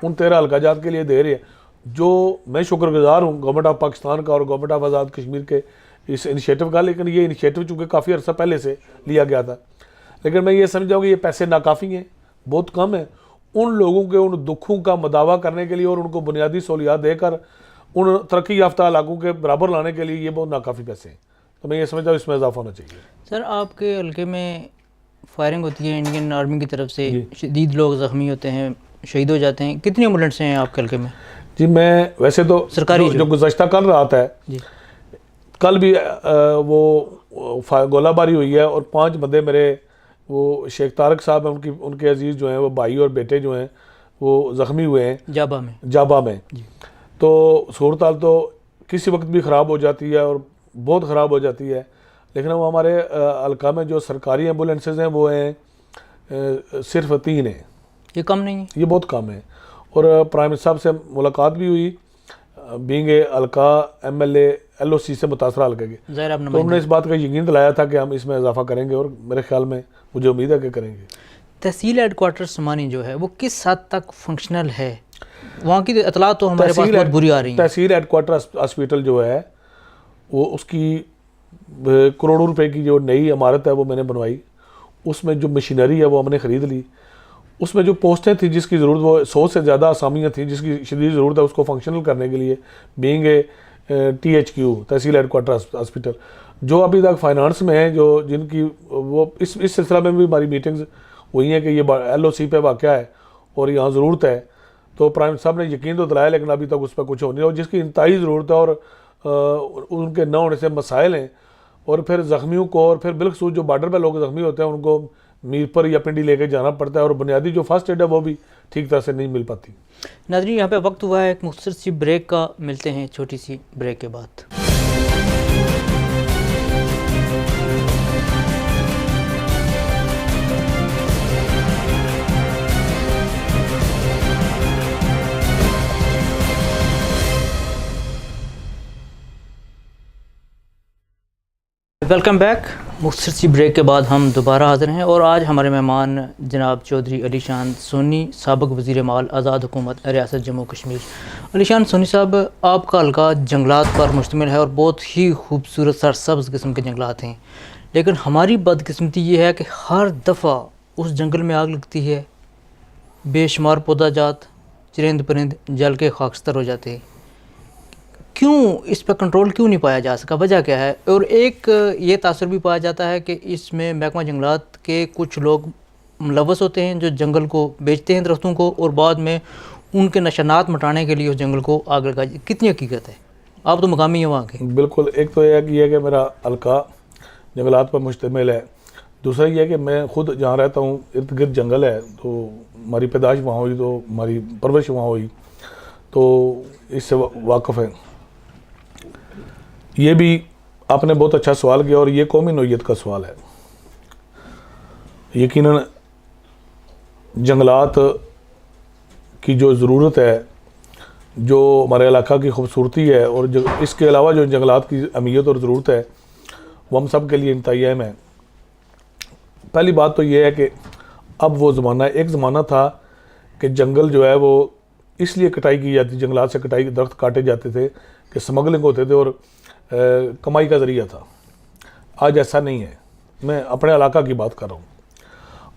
ان 13 حلقہ جات کے لیے دے رہے ہیں, جو میں شکر گزار ہوں گورنمنٹ آف پاکستان کا اور گورنمنٹ آف آزاد کشمیر کے اس انیشیٹو کا. لیکن یہ انیشیٹو چونکہ کافی عرصہ پہلے سے لیا گیا تھا, لیکن میں یہ سمجھتا ہوں کہ یہ پیسے ناکافی ہیں, بہت کم ہیں ان لوگوں کے ان دکھوں کا مداوع کرنے کے لیے اور ان کو بنیادی سہولیات دے کر ان ترقی یافتہ علاقوں کے برابر لانے کے لیے یہ بہت ناکافی پیسے ہیں. تو میں یہ سمجھتا ہوں اس میں اضافہ ہونا چاہیے. سر آپ کے حلقے میں فائرنگ ہوتی ہے انڈین آرمی کی طرف سے, شدید لوگ زخمی ہوتے ہیں, شہید ہو جاتے ہیں, کتنی ایمبولینس ہیں آپ کے حلقے میں؟ جی میں ویسے تو سرکاری جو گزشتہ کل رات ہے, جی کل بھی وہ گولہ باری ہوئی ہے اور 5 بندے میرے وہ شیخ طارق صاحب ہیں ان کے عزیز جو ہیں وہ بھائی اور بیٹے جو ہیں وہ زخمی ہوئے ہیں جابا میں. تو صورتحال تو کسی وقت بھی خراب ہو جاتی ہے اور بہت خراب ہو جاتی ہے, لیکن وہ ہمارے حلقہ میں جو سرکاری ایمبولینسز ہیں وہ ہیں صرف 3 ہیں. یہ کم نہیں ہے, یہ بہت کم ہے. اور پرائم منسٹر صاحب سے ملاقات بھی ہوئی, بینگ اے حلقہ MLA LOC سے متاثرہ حلقے کے, تو انہوں نے اس بات کا یقین دلایا تھا کہ ہم اس میں اضافہ کریں گے اور میرے خیال میں مجھے امید ہے کہ کریں گے. تحصیل ہیڈ کوارٹر سمانی جو ہے وہ کس حد تک فنکشنل ہے؟ وہاں کی اطلاعات تو ہمارے پاس بہت بری آ رہی ہیں. تحصیل ہیڈ کوارٹر ہاسپیٹل جو ہے وہ اس کی کروڑوں روپے کی جو نئی عمارت ہے وہ میں نے بنوائی, اس میں جو مشینری ہے وہ ہم نے خرید لی, اس میں جو پوسٹیں تھیں جس کی ضرورت وہ 100 سے زیادہ اسامیاں تھیں جس کی شدید ضرورت ہے اس کو فنکشنل کرنے کے لیے, being a THQ tehsil headquarter hospital, جو ابھی تک فائنانس میں ہیں, جو جن کی وہ اس سلسلہ میں بھی ہماری میٹنگز ہوئی ہیں کہ یہ LOC پہ واقع ہے اور یہاں ضرورت ہے. تو پرائم صاحب نے یقین تو دلایا لیکن ابھی تک اس پہ کچھ ہو نہیں رہا, اور جس کی انتہائی ضرورت ہے اور ان کے نہ ہونے سے مسائل ہیں, اور پھر زخمیوں کو اور پھر بالخصوص جو بارڈر پہ لوگ زخمی ہوتے ہیں ان کو میر پر یا پنڈی لے کے جانا پڑتا ہے, اور بنیادی جو فرسٹ ایڈ ہے وہ بھی ٹھیک طرح سے نہیں مل پاتی. ناظرین یہاں پہ وقت ہوا ہے ایک مختصر سی بریک کا, ملتے ہیں چھوٹی سی بریک کے بعد. Welcome back. مختصر سی بریک کے بعد ہم دوبارہ حاضر ہیں اور آج ہمارے مہمان جناب چودھری علی شان سونی، سابق وزیر مال، آزاد حکومت ریاست جموں کشمیر۔ علی شان سونی صاحب، آپ کا حلقہ جنگلات پر مشتمل ہے اور بہت ہی خوبصورت سرسبز قسم کے جنگلات ہیں، لیکن ہماری بدقسمتی یہ ہے کہ ہر دفعہ اس جنگل میں آگ لگتی ہے، بے شمار پودا جات، چرند پرند جل کے خاکستر ہو جاتے ہیں۔ کیوں اس پہ کنٹرول کیوں نہیں پایا جا سکا؟ وجہ کیا ہے؟ اور ایک یہ تاثر بھی پایا جاتا ہے کہ اس میں محکمہ جنگلات کے کچھ لوگ ملوث ہوتے ہیں جو جنگل کو بیچتے ہیں، درختوں کو، اور بعد میں ان کے نشانات مٹانے کے لیے اس جنگل کو آگ لگائی۔ کتنی حقیقت ہے؟ آپ تو مقامی ہیں وہاں کے۔ بالکل، ایک تو یہ ہے کہ میرا حلقہ جنگلات پر مشتمل ہے، دوسرا یہ ہے کہ میں خود جہاں رہتا ہوں ارد گرد جنگل ہے، تو ہماری پیدائش وہاں ہوئی، تو ہماری پرورش وہاں ہوئی، تو اس سے واقف ہے۔ یہ بھی آپ نے بہت اچھا سوال کیا اور یہ قومی نوعیت کا سوال ہے۔ یقیناً جنگلات کی جو ضرورت ہے، جو ہمارے علاقہ کی خوبصورتی ہے، اور جو اس کے علاوہ جو جنگلات کی اہمیت اور ضرورت ہے، وہ ہم سب کے لیے انتہائی اہم ہے۔ پہلی بات تو یہ ہے کہ اب وہ زمانہ، ایک زمانہ تھا کہ جنگل جو ہے وہ اس لیے کٹائی کی جاتی، جنگلات سے کٹائی، درخت کاٹے جاتے تھے کہ سمگلنگ ہوتے تھے اور کمائی کا ذریعہ تھا۔ آج ایسا نہیں ہے، میں اپنے علاقہ کی بات کر رہا ہوں،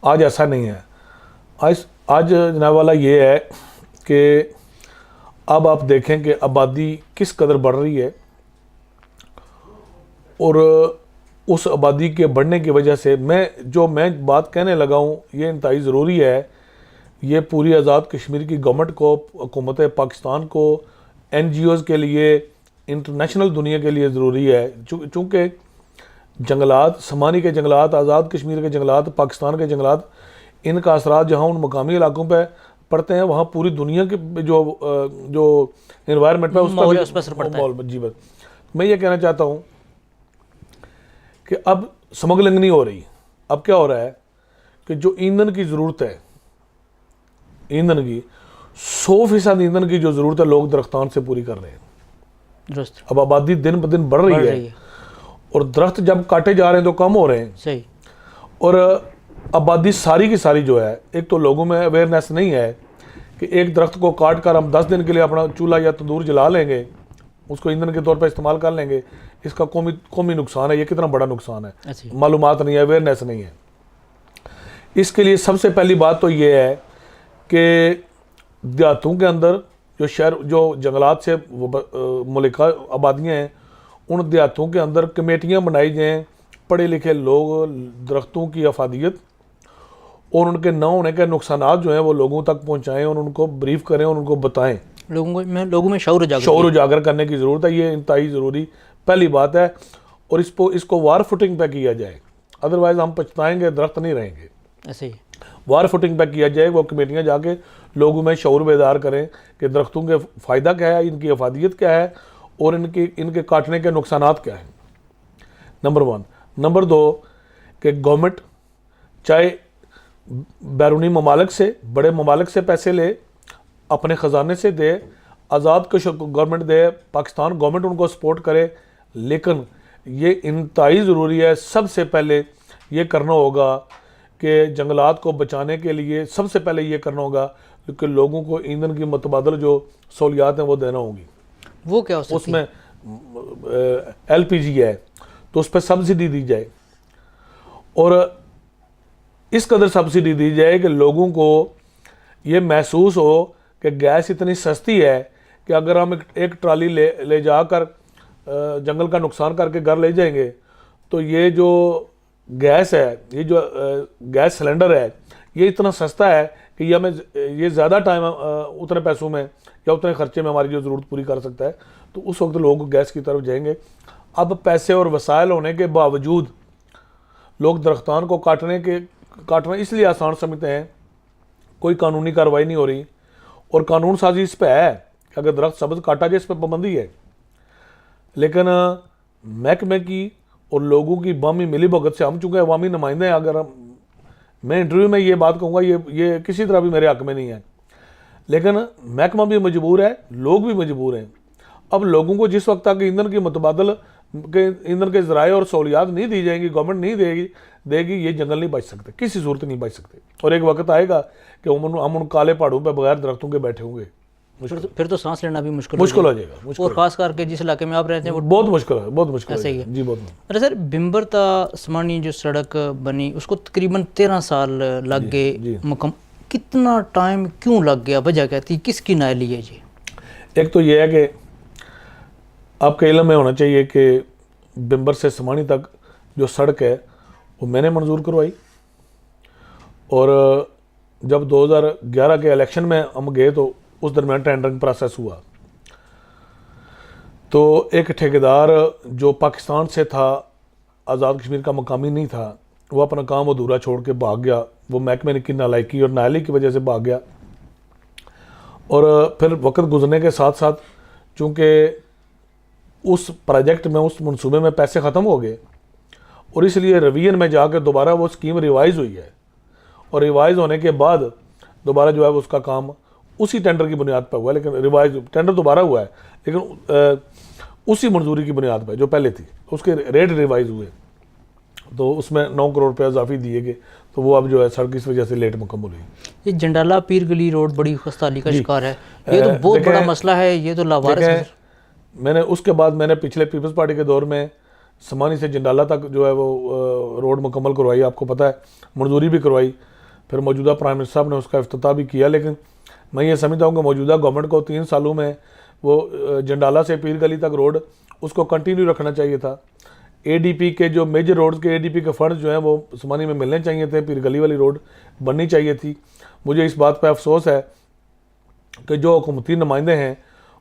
آج ایسا نہیں ہے۔ آج جناب والا یہ ہے کہ اب آپ دیکھیں کہ آبادی کس قدر بڑھ رہی ہے، اور اس آبادی کے بڑھنے کی وجہ سے میں بات کہنے لگا ہوں یہ انتہائی ضروری ہے، یہ پوری آزاد کشمیر کی گورنمنٹ کو، حکومت پاکستان کو، این جی اوز کے لیے، انٹرنیشنل دنیا کے لیے ضروری ہے، چونکہ جنگلات، سمانی کے جنگلات، آزاد کشمیر کے جنگلات، پاکستان کے جنگلات، ان کا اثرات جہاں ان مقامی علاقوں پہ پڑتے ہیں، وہاں پوری دنیا کے جو انوائرمنٹ پہ اس پر اثر پڑتا ہے۔ جی بس میں یہ کہنا چاہتا ہوں کہ اب سمگلنگ نہیں ہو رہی، اب کیا ہو رہا ہے کہ جو ایندھن کی ضرورت ہے، ایندھن کی 100% ایندھن کی جو ضرورت ہے، لوگ درختان سے پوری کر رہے ہیں۔ درست۔ اب آبادی دن بدن بڑھ رہی ہے اور درخت جب کاٹے جا رہے ہیں تو کم ہو رہے ہیں۔ صحیح۔ اور آبادی ساری کی ساری جو ہے، ایک تو لوگوں میں اویئرنیس نہیں ہے کہ ایک درخت کو کاٹ کر ہم 10 دن کے لیے اپنا چولہا یا تندور جلا لیں گے، اس کو ایندھن کے طور پر استعمال کر لیں گے، اس کا قومی نقصان ہے، یہ کتنا بڑا نقصان ہے، معلومات نہیں ہے، اویئرنیس نہیں ہے۔ اس کے لیے سب سے پہلی بات تو یہ ہے کہ دیہاتوں کے اندر جو جنگلات سے ملکہ آبادیاں ہیں، ان دیہاتوں کے اندر کمیٹیاں بنائی جائیں، پڑھے لکھے لوگ درختوں کی افادیت اور ان کے نہ ہونے کے نقصانات جو ہیں وہ لوگوں تک پہنچائیں اور ان کو بریف کریں اور ان کو بتائیں۔ لوگوں میں شعور اجاگر کرنے کی ضرورت ہے، یہ انتہائی ضروری پہلی بات ہے، اور اس کو وار فوٹنگ پہ کیا جائے، ادروائز ہم پچھتائیں گے، درخت نہیں رہیں گے۔ ایسے ہی وار فوٹنگ پہ کیا جائے، وہ کمیٹیاں جا کے لوگوں میں شعور بیدار کریں کہ درختوں کے فائدہ کیا ہے، ان کی افادیت کیا ہے، اور ان کے کاٹنے کے نقصانات کیا ہیں، نمبر 1۔ نمبر 2 کہ گورنمنٹ چاہے بیرونی ممالک سے، بڑے ممالک سے پیسے لے، اپنے خزانے سے دے، آزاد گورنمنٹ دے، پاکستان گورنمنٹ ان کو سپورٹ کرے، لیکن یہ انتہائی ضروری ہے، سب سے پہلے یہ کرنا ہوگا کہ جنگلات کو بچانے کے لیے سب سے پہلے یہ کرنا ہوگا کہ لوگوں کو ایندھن کی متبادل جو سہولیات ہیں وہ دینا ہوگی۔ وہ کیا ہو سکتی ہے؟ اس میں ایل پی جی ہے تو اس پہ سبسڈی دی جائے، اور اس قدر سبسڈی دی جائے کہ لوگوں کو یہ محسوس ہو کہ گیس اتنی سستی ہے کہ اگر ہم ایک ٹرالی لے جا کر جنگل کا نقصان کر کے گھر لے جائیں گے تو یہ جو گیس ہے، یہ جو گیس سلنڈر ہے، یہ اتنا سستا ہے کہ یہ زیادہ ٹائم اتنے پیسوں میں یا اتنے خرچے میں ہماری جو ضرورت پوری کر سکتا ہے، تو اس وقت لوگ گیس کی طرف جائیں گے۔ اب پیسے اور وسائل ہونے کے باوجود لوگ درختان کو کاٹنا اس لیے آسان سمجھتے ہیں، کوئی قانونی کارروائی نہیں ہو رہی، اور قانون سازی اس پہ ہے کہ اگر درخت سبز کاٹا جائے اس پہ پابندی ہے، لیکن محکمے کی اور لوگوں کی باہمی ملی بھگت سے ہم چونکہ عوامی نمائندے ہیں، اگر میں انٹرویو میں یہ بات کہوں گا، یہ کسی طرح بھی میرے حق میں نہیں ہے، لیکن محکمہ بھی مجبور ہے، لوگ بھی مجبور ہیں۔ اب لوگوں کو جس وقت تک ایندھن کی متبادل کہ ایندھن کے ذرائع اور سہولیات نہیں دی جائیں گی، گورنمنٹ نہیں دے گی، یہ جنگل نہیں بچ سکتے، کسی صورت نہیں بچ سکتے. اور ایک وقت آئے گا کہ ہم ان کالے پہاڑوں پہ بغیر درختوں کے بیٹھے ہوں گے. پھر تو سانس لینا بھی مشکل ہو جائے گا. اور خاص کر کے جس علاقے میں آپ رہتے ہیں وہ بہت مشکل ہے، بہت مشکل ایسا ہی ہے. جی بہت. ارے سر، بمبر تا سمانی جو سڑک بنی اس کو تقریباً 13 سال لگ گئے. کتنا ٹائم کیوں لگ گیا؟ وجہ کیا تھی؟ کس کی نااہلی ہے جی؟ ایک تو یہ ہے کہ آپ کے علم میں ہونا چاہیے کہ بمبر سے سمانی تک جو سڑک ہے وہ میں نے منظور کروائی، اور جب 2011 کے الیکشن میں ہم گئے تو اس درمیان ٹینڈرنگ پروسیس ہوا، تو ایک ٹھیکیدار جو پاکستان سے تھا، آزاد کشمیر کا مقامی نہیں تھا، وہ اپنا کام ادھورا چھوڑ کے بھاگ گیا. وہ محکمے کی نالائکی اور نااہلی کی وجہ سے بھاگ گیا. اور پھر وقت گزرنے کے ساتھ ساتھ چونکہ اس پروجیکٹ میں، اس منصوبے میں پیسے ختم ہو گئے، اور اس لیے ریویژن میں جا کے دوبارہ وہ اسکیم ریوائز ہوئی ہے، اور ریوائز ہونے کے بعد دوبارہ جو ہے اس کا کام اسی ٹینڈر کی بنیاد پہ ہوا ہے. لیکن ریوائز ٹینڈر دوبارہ ہوا ہے لیکن اسی منظوری کی بنیاد پہ جو پہلے تھی، اس کے ریٹ ریوائز ہوئے، تو اس میں 9 کروڑ روپے اضافی دیے گئے، تو وہ اب جو ہے سڑک اس وجہ سے لیٹ مکمل ہوئی. یہ جنڈالہ پیر گلی روڈ بڑی خستحالی کا شکار ہے، یہ تو بہت بڑا مسئلہ ہے، یہ تو لاوارث ہے. میں نے اس کے بعد میں نے پچھلے پیپلز پارٹی کے دور میں سمانی سے جنڈالہ تک جو ہے وہ روڈ مکمل کروائی، آپ کو پتہ ہے، منظوری بھی کروائی. پھر موجودہ پرائم منسٹر صاحب نے اس کا افتتاح بھی کیا. لیکن میں یہ سمجھتا ہوں کہ موجودہ گورنمنٹ کو 3 سالوں میں وہ جنڈالہ سے پیر گلی تک روڈ اس کو کنٹینیو رکھنا چاہیے تھا. اے ڈی پی کے جو میجر روڈز کے ADP کے فنڈز جو ہیں وہ سمانی میں ملنے چاہیے تھے، پیر گلی والی روڈ بننی چاہیے تھی. مجھے اس بات پہ افسوس ہے کہ جو حکومتی نمائندے ہیں،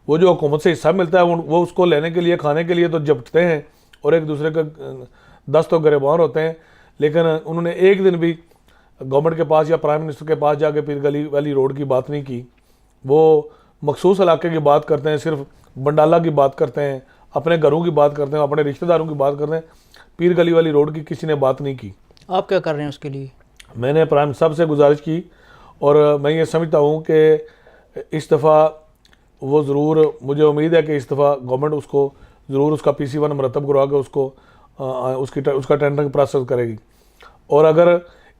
وہ جو حکومت سے حصہ ملتا ہے وہ اس کو لینے کے لیے، کھانے کے لیے تو جپٹتے ہیں اور ایک دوسرے کا دست و گریبان ہوتے ہیں. لیکن انہوں نے ایک دن بھی گورنمنٹ کے پاس یا پرائم منسٹر کے پاس جا کے پیر گلی والی روڈ کی بات نہیں کی. وہ مخصوص علاقے کی بات کرتے ہیں، صرف بنڈالہ کی بات کرتے ہیں، اپنے گھروں کی بات کرتے ہیں، اپنے رشتہ داروں کی بات کرتے ہیں. پیر گلی والی روڈ کی کسی نے بات نہیں کی. آپ کیا کر رہے ہیں اس کے لیے؟ میں نے پرائم صاحب سے گزارش کی، اور میں یہ سمجھتا ہوں کہ اس دفعہ وہ ضرور، مجھے امید ہے کہ اس دفعہ گورنمنٹ اس کو ضرور اس کا PC1 مرتب کروا کے اس کو اس کا ٹینڈرنگ پروسیس کرے گی. اور اگر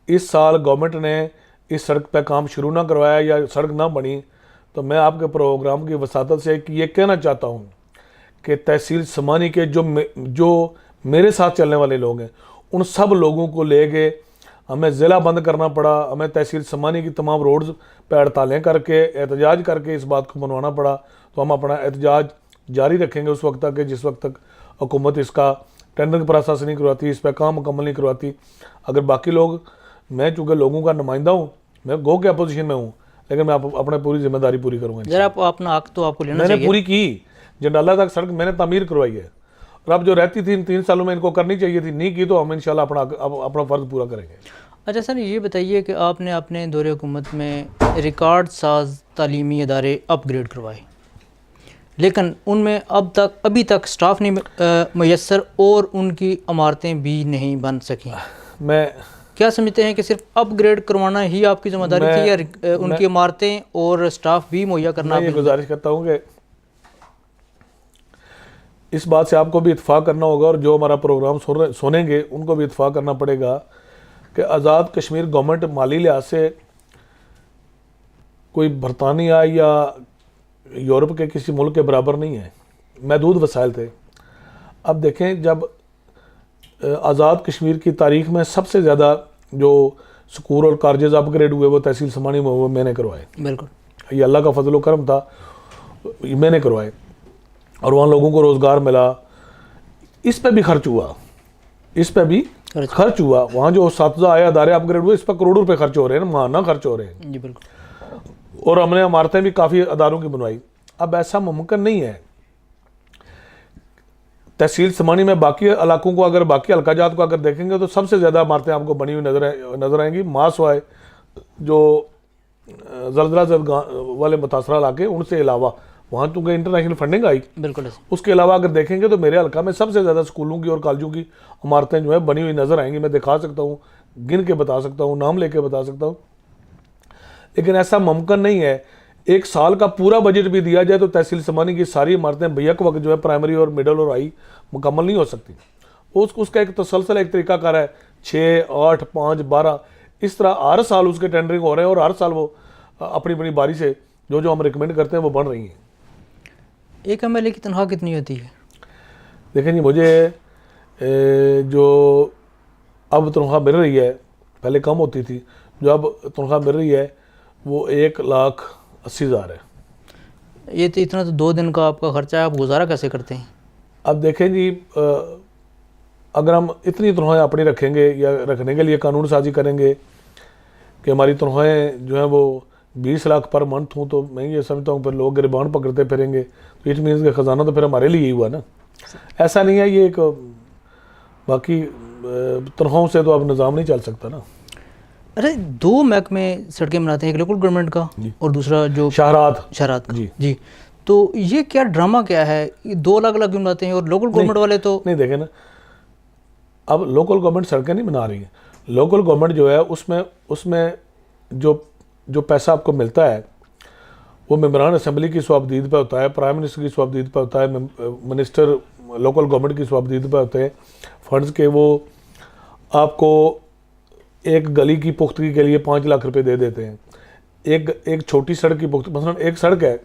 اس سال گورنمنٹ نے اس سڑک پہ کام شروع نہ کروایا یا سڑک نہ بنی، تو میں آپ کے پروگرام کی وساطت سے یہ کہنا چاہتا ہوں کہ تحصیل سمانی کے جو میرے ساتھ چلنے والے لوگ ہیں، ان سب لوگوں کو لے کے ہمیں ضلع بند کرنا پڑا، ہمیں تحصیل سمانی کی تمام روڈز پہ ہڑتالیں کر کے، احتجاج کر کے اس بات کو منوانا پڑا. تو ہم اپنا احتجاج جاری رکھیں گے اس وقت تک کہ جس وقت تک حکومت اس کا ٹینڈرنگ پروسیس نہیں کرواتی، اس پہ کام مکمل نہیں کرواتی. اگر باقی لوگ، میں چونکہ لوگوں کا نمائندہ ہوں، میں گو کے اپوزیشن میں ہوں، لیکن میں اپنے پوری ذمہ داری پوری کروں گا. ذرا اپنا حق تو آپ کو لینا چاہیے. میں نے پوری کی، جنڈالہ تک سڑک میں نے تعمیر کروائی ہے، اور اب جو رہتی تھی ان 3 سالوں میں ان کو کرنی چاہیے تھی، نہیں کی، تو ہم انشاءاللہ اپنا فرض پورا کریں گے. اچھا سر، یہ بتائیے کہ آپ نے اپنے دور حکومت میں ریکارڈ ساز تعلیمی ادارے اپ گریڈ کروائے، لیکن ان میں ابھی تک سٹاف نہیں میسر اور ان کی عمارتیں بھی نہیں بن سکیں. میں کیا سمجھتے ہیں کہ صرف اپ گریڈ کروانا ہی آپ کی ذمہ داری تھی، یا ان کی عمارتیں اور سٹاف بھی مہیا کرنا؟ میں یہ گزارش کرتا ہوں کہ اس بات سے آپ کو بھی اتفاق کرنا ہوگا، اور جو ہمارا پروگرام سنیں گے ان کو بھی اتفاق کرنا پڑے گا کہ آزاد کشمیر گورنمنٹ مالی لحاظ سے کوئی برطانیہ یا یورپ کے کسی ملک کے برابر نہیں ہے. محدود وسائل تھے. اب دیکھیں، جب آزاد کشمیر کی تاریخ میں سب سے زیادہ جو سکول اور کالجز اپ گریڈ ہوئے وہ تحصیل سمانی میں وہ میں نے کروائے. بالکل، یہ اللہ کا فضل و کرم تھا، میں نے کروائے، اور وہاں لوگوں کو روزگار ملا. اس پہ بھی خرچ ہوا، اس پہ بھی خرچ ہوا. وہاں جو اساتذہ آئے، ادارے اپ گریڈ ہوئے، اس پہ کروڑوں روپے خرچ ہو رہے ہیں، ماہانہ خرچ ہو رہے ہیں. جی بالکل. اور ہم نے عمارتیں بھی کافی اداروں کی بنوائی. اب ایسا ممکن نہیں ہے. تحصیل سمانی میں باقی علاقوں کو، اگر باقی حلقہ جات کو اگر دیکھیں گے تو سب سے زیادہ عمارتیں آپ کو بنی ہوئی نظر آئیں گی. ماسوائے جو زلزلہ زد والے متاثرہ علاقے، ان سے علاوہ وہاں چونکہ انٹرنیشنل فنڈنگ آئی، بالکل اس کے علاوہ اگر دیکھیں گے تو میرے حلقہ میں سب سے زیادہ سکولوں کی اور کالجوں کی عمارتیں جو ہیں بنی ہوئی نظر آئیں گی. میں دکھا سکتا ہوں، گن کے بتا سکتا ہوں، نام لے کے بتا سکتا ہوں. لیکن ایسا ممکن نہیں ہے. ایک سال کا پورا بجٹ بھی دیا جائے تو تحصیل سمانی کی ساری عمارتیں بیک وقت جو ہے پرائمری اور مڈل اور ہائی مکمل نہیں ہو سکتی. اس کا ایک تسلسل ایک طریقہ کار ہے 6 8 5 12 اس طرح ہر سال اس کے ٹینڈرنگ ہو رہے ہیں اور ہر سال وہ اپنی اپنی باری سے جو ہم ریکمینڈ کرتے ہیں وہ بن رہی ہیں. ایک ایم ایل اے کی تنخواہ کتنی ہوتی ہے؟ دیکھیں جی مجھے جو اب تنخواہ مل رہی ہے پہلے کم ہوتی تھی, جو اب تنخواہ مل رہی ہے وہ 1,80,000 ہے. یہ تو اتنا تو 2 دن کا آپ کا خرچہ ہے, آپ گزارا کیسے کرتے ہیں؟ اب دیکھیں جی اگر ہم اتنی تنخواہیں اپنی رکھیں گے یا رکھنے کے لیے قانون سازی کریں گے کہ ہماری تنخواہیں جو ہیں وہ 20 لاکھ پر منتھ ہوں, تو میں یہ سمجھتا ہوں پھر لوگ گریبان پکڑتے پھریں گے, تو اٹ مینس کہ خزانہ تو پھر ہمارے لیے ہی ہوا نا. ایسا نہیں ہے, یہ ایک باقی تنخواہوں سے تو اب نظام نہیں چل سکتا نا. ارے 2 محکمے سڑکیں بناتے ہیں, ایک لوکل گورنمنٹ کا اور دوسرا جو شاہراہ کا. جی تو یہ کیا ڈرامہ کیا ہے, 2 الگ الگ بناتے ہیں اور لوکل گورنمنٹ والے تو نہیں. دیکھیں نا اب لوکل گورنمنٹ سڑکیں نہیں بنا رہی ہیں, لوکل گورنمنٹ جو ہے اس میں جو پیسہ آپ کو ملتا ہے وہ ممبران اسمبلی کی سوابدید پہ ہوتا ہے, پرائم منسٹر کی سوابدید پہ ہوتا ہے, منسٹر لوکل گورنمنٹ کی سوابدید پہ ہوتے ہیں فنڈز کے. وہ آپ کو ایک گلی کی پختگی کے لیے 5 لاکھ روپے دے دیتے ہیں. ایک چھوٹی سڑک کی پختگی, مثلا ایک سڑک ہے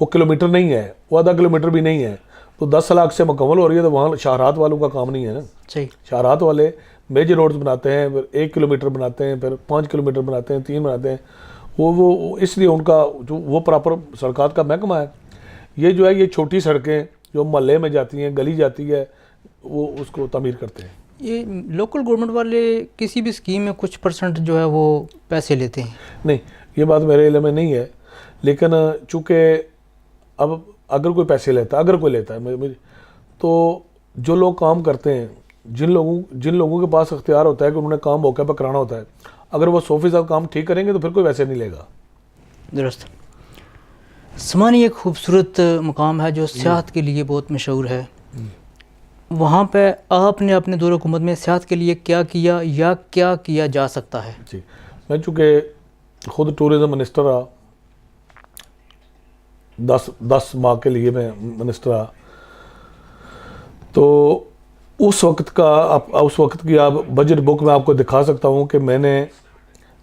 وہ کلومیٹر نہیں ہے, وہ آدھا کلومیٹر بھی نہیں ہے, تو 10 لاکھ سے مکمل ہو رہی ہے, تو وہاں شاہراہ والوں کا کام نہیں ہے نا. صحیح, شاہراہ والے میجر روڈز بناتے ہیں, پھر 1 کلومیٹر بناتے ہیں, پھر 5 کلومیٹر بناتے ہیں, 3 بناتے ہیں. وہ اس لیے ان کا جو وہ پراپر سڑکات کا محکمہ ہے. یہ جو ہے یہ چھوٹی سڑکیں جو محلے میں جاتی ہیں, گلی جاتی ہے, وہ اس کو تعمیر کرتے ہیں. یہ لوکل گورنمنٹ والے کسی بھی اسکیم میں کچھ % جو ہے وہ پیسے لیتے ہیں؟ نہیں, یہ بات میرے علم میں نہیں ہے, لیکن چونکہ اب اگر کوئی پیسے لیتا ہے, اگر کوئی لیتا ہے, تو جو لوگ کام کرتے ہیں, جن لوگوں کے پاس اختیار ہوتا ہے کہ انہوں نے کام موقع پہ کرانا ہوتا ہے, اگر وہ 100% کام ٹھیک کریں گے تو پھر کوئی ویسے نہیں لے گا. درست. سمانی ایک خوبصورت مقام ہے جو سیاحت کے لیے بہت مشہور ہے. وہاں پہ آپ نے اپنے دور حکومت میں سیاحت کے لیے کیا کیا یا کیا کیا جا سکتا ہے؟ جی, میں چونکہ خود ٹورزم منسٹر رہا, 10 ماہ کے لیے میں منسٹر رہا, تو اس وقت کی آپ بجٹ بک میں آپ کو دکھا سکتا ہوں کہ میں نے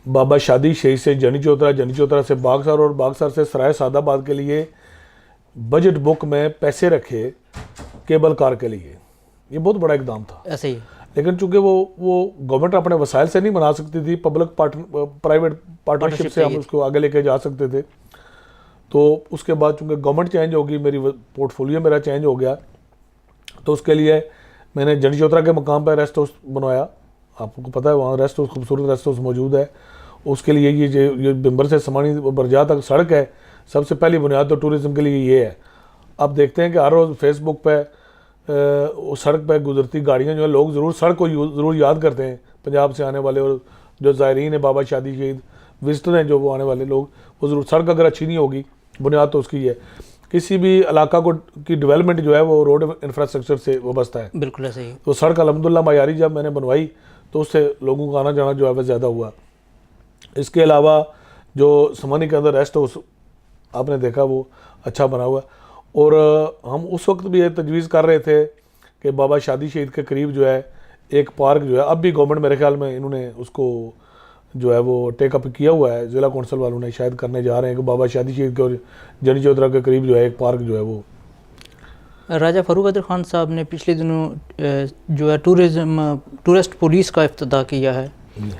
بابا شادی شہید سے جنی چوترا سے باغسر اور باغسر سے سرائے سعد آباد کے لیے بجٹ بک میں پیسے رکھے کیبل کار کے لیے. یہ بہت بڑا اقدام تھا. ایسے ہی, لیکن چونکہ وہ گورنمنٹ اپنے وسائل سے نہیں بنا سکتی تھی, پبلک پرائیویٹ پارٹنرشپ سے ہم اس کو آگے لے کے جا سکتے تھے. تو اس کے بعد چونکہ گورنمنٹ چینج ہوگی, میری پورٹ فولیو میرا چینج ہو گیا, تو اس کے لیے میں نے جنی چوترا کے مقام پہ ریسٹ ہاؤس بنوایا. آپ کو پتہ ہے وہاں ریسٹ ہاؤس, خوبصورت ریسٹ ہاؤس موجود ہے. اس کے لیے یہ بمبر سے سمانی برجا تک سڑک ہے, سب سے پہلی بنیاد تو ٹورزم کے لیے یہ ہے. آپ دیکھتے ہیں کہ ہر روز فیس بک پہ اس سڑک پہ گزرتی گاڑیاں جو ہیں, لوگ ضرور سڑک کو ضرور یاد کرتے ہیں, پنجاب سے آنے والے اور جو زائرین ہیں بابا شادی شہید وزٹر ہیں جو وہ آنے والے لوگ, وہ ضرور سڑک اگر اچھی نہیں ہوگی, بنیاد تو اس کی ہے. کسی بھی علاقہ کی ڈیولپمنٹ جو ہے وہ روڈ انفراسٹرکچر سے وابستہ ہے. بالکل ایسے ہی. تو سڑک الحمدللہ معیاری جب میں نے بنوائی تو اس سے لوگوں کا آنا جانا جو ہے وہ زیادہ ہوا. اس کے علاوہ جو سمانی کے اندر ریسٹ ہاؤس آپ نے دیکھا وہ اچھا بنا ہوا, اور ہم اس وقت بھی یہ تجویز کر رہے تھے کہ بابا شادی شہید کے قریب جو ہے ایک پارک جو ہے, اب بھی گورنمنٹ میرے خیال میں انہوں نے اس کو جو ہے وہ ٹیک اپ کیا ہوا ہے, ضلع کونسل والوں نے شاید کرنے جا رہے ہیں کہ بابا شادی شہید کے اور جنی چوترا کے قریب جو ہے ایک پارک جو ہے وہ. راجہ فاروق قادر خان صاحب نے پچھلے دنوں جو ہے ٹورسٹ پولیس کا افتتاح کیا ہے,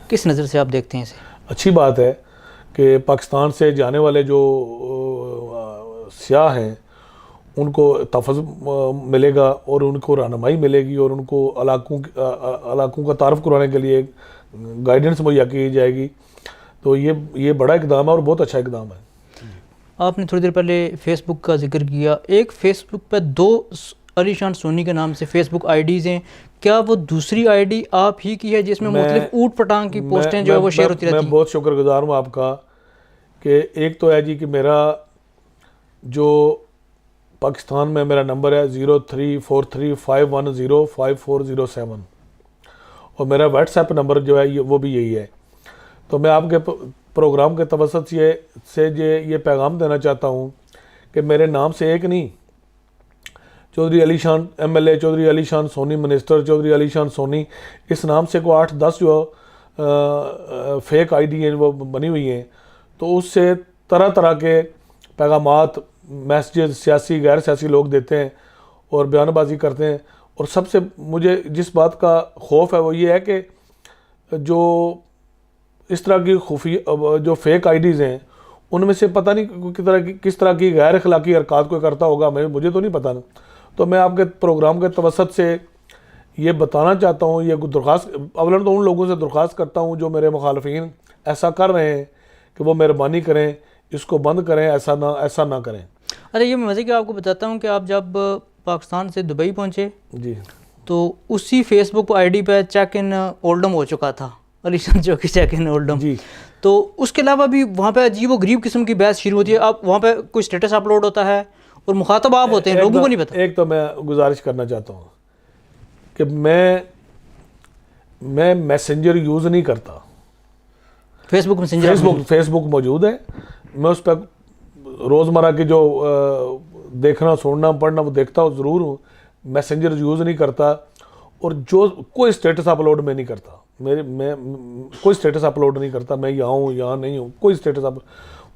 کس نظر سے آپ دیکھتے ہیں اسے؟ اچھی بات ہے کہ پاکستان سے جانے والے جو سیاح ہیں ان کو تحفظ ملے گا اور ان کو رہنمائی ملے گی, اور ان کو علاقوں کا تعارف کرانے کے لیے گائیڈنس مہیا کی جائے گی. تو یہ بڑا اقدام ہے اور بہت اچھا اقدام ہے. آپ نے تھوڑی دیر پہلے فیس بک کا ذکر کیا, ایک فیس بک پہ 2 علی شان سونی کے نام سے فیس بک آئی ڈیز ہیں, کیا وہ دوسری آئی ڈی آپ ہی کی ہے جس میں مختلف اوٹ پٹانگ کی پوسٹیں جو ہے وہ شیئر ہوتی رہتی ہیں؟ میں بہت شکر گزار ہوں آپ کا کہ ایک تو ہے جی کہ میرا جو پاکستان میں میرا نمبر ہے 034351054007 اور میرا واٹس ایپ نمبر جو ہے وہ بھی یہی ہے. تو میں آپ کے پروگرام کے توسط سے یہ پیغام دینا چاہتا ہوں کہ میرے نام سے ایک نہیں، Chaudhry Ali Shan M L A, Chaudhry Ali Shan Sony minister, Chaudhry Ali Shan سونی، اس نام سے کوئی 8-10 جو فیک آئی ڈی ہیں وہ بنی ہوئی ہیں، تو اس سے طرح طرح کے پیغامات میسیجز سیاسی غیر سیاسی لوگ دیتے ہیں اور بیان بازی کرتے ہیں. اور سب سے مجھے جس بات کا خوف ہے وہ یہ ہے کہ جو اس طرح کی خفیہ جو فیک آئی ڈیز ہیں ان میں سے پتہ نہیں کس طرح کی غیر اخلاقی حرکات کوئی کرتا ہوگا، مجھے تو نہیں پتہ. تو میں آپ کے پروگرام کے توسط سے یہ بتانا چاہتا ہوں، یہ درخواست اولاً تو ان لوگوں سے درخواست کرتا ہوں جو میرے مخالفین ایسا کر رہے ہیں کہ وہ مہربانی کریں، اس کو بند کریں، ایسا نہ کریں. اچھا، یہ میں مزے کی آپ کو بتاتا ہوں کہ آپ جب پاکستان سے دبئی پہنچے جی تو اسی فیس بک آئی ڈی پہ چیک ان اولڈم ہو چکا تھا، علی شان چوکی چیک ان اولڈم. جی. تو اس کے علاوہ بھی وہاں پہ عجیب و غریب قسم کی بحث شروع ہوتی ہے. آپ وہاں پہ کوئی اسٹیٹس اپلوڈ ہوتا ہے اور مخاطب آپ ہوتے ہیں، لوگوں کو نہیں پتہ. ایک تو میں گزارش کرنا چاہتا ہوں کہ میں میسنجر یوز نہیں کرتا. فیس بک میسنجر فیس بک موجود ہے، میں اس پہ روزمرہ کی جو دیکھنا سننا پڑھنا وہ دیکھتا ہوں ضرور ہوں. میسنجر یوز نہیں کرتا اور جو کوئی اسٹیٹس اپلوڈ میں نہیں کرتا. میں کوئی اسٹیٹس اپلوڈ نہیں کرتا، میں یہاں ہوں یہاں نہیں ہوں، کوئی اسٹیٹس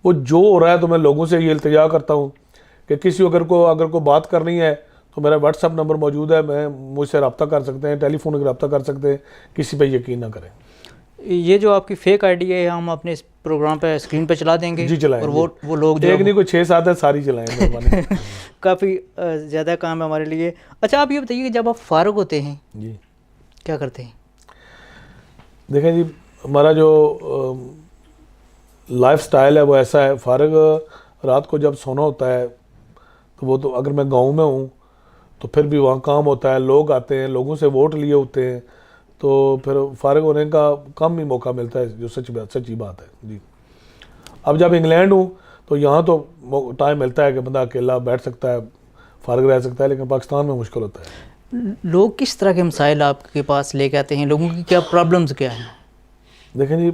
وہ جو ہو رہا ہے. تو میں لوگوں سے یہ التجا کرتا ہوں کہ کسی اگر کوئی بات کرنی ہے تو میرا واٹس ایپ نمبر موجود ہے، مجھ سے رابطہ کر سکتے ہیں، ٹیلی فون رابطہ کر سکتے ہیں. کسی پہ یقین نہ کریں. یہ جو آپ کی فیک آئی ڈی ہے ہم اپنے اس پروگرام پہ اسکرین پہ چلا دیں گے. جی چلائیں. اور وہ لوگ جو ایک نہیں کوئی 6-7 ہے، ساری چلائیں مہربانی. کافی زیادہ کام ہے ہمارے لیے. اچھا، آپ یہ بتائیے کہ جب آپ فارغ ہوتے ہیں جی کیا کرتے ہیں؟ دیکھیں جی، ہمارا جو لائف سٹائل ہے وہ ایسا ہے، فارغ رات کو جب سونا ہوتا ہے تو وہ تو اگر میں گاؤں میں ہوں تو پھر بھی وہاں کام ہوتا ہے، لوگ آتے ہیں، لوگوں سے ووٹ لیے ہوتے ہیں، تو پھر فارغ ہونے کا کم ہی موقع ملتا ہے، جو سچی بات ہے. جی. اب جب انگلینڈ ہوں تو یہاں تو ٹائم ملتا ہے کہ بندہ اکیلا بیٹھ سکتا ہے، فارغ رہ سکتا ہے، لیکن پاکستان میں مشکل ہوتا ہے. لوگ کس طرح کے مسائل آپ کے پاس لے کے آتے ہیں؟ لوگوں کی کیا پرابلمز کیا ہیں؟ دیکھیں جی،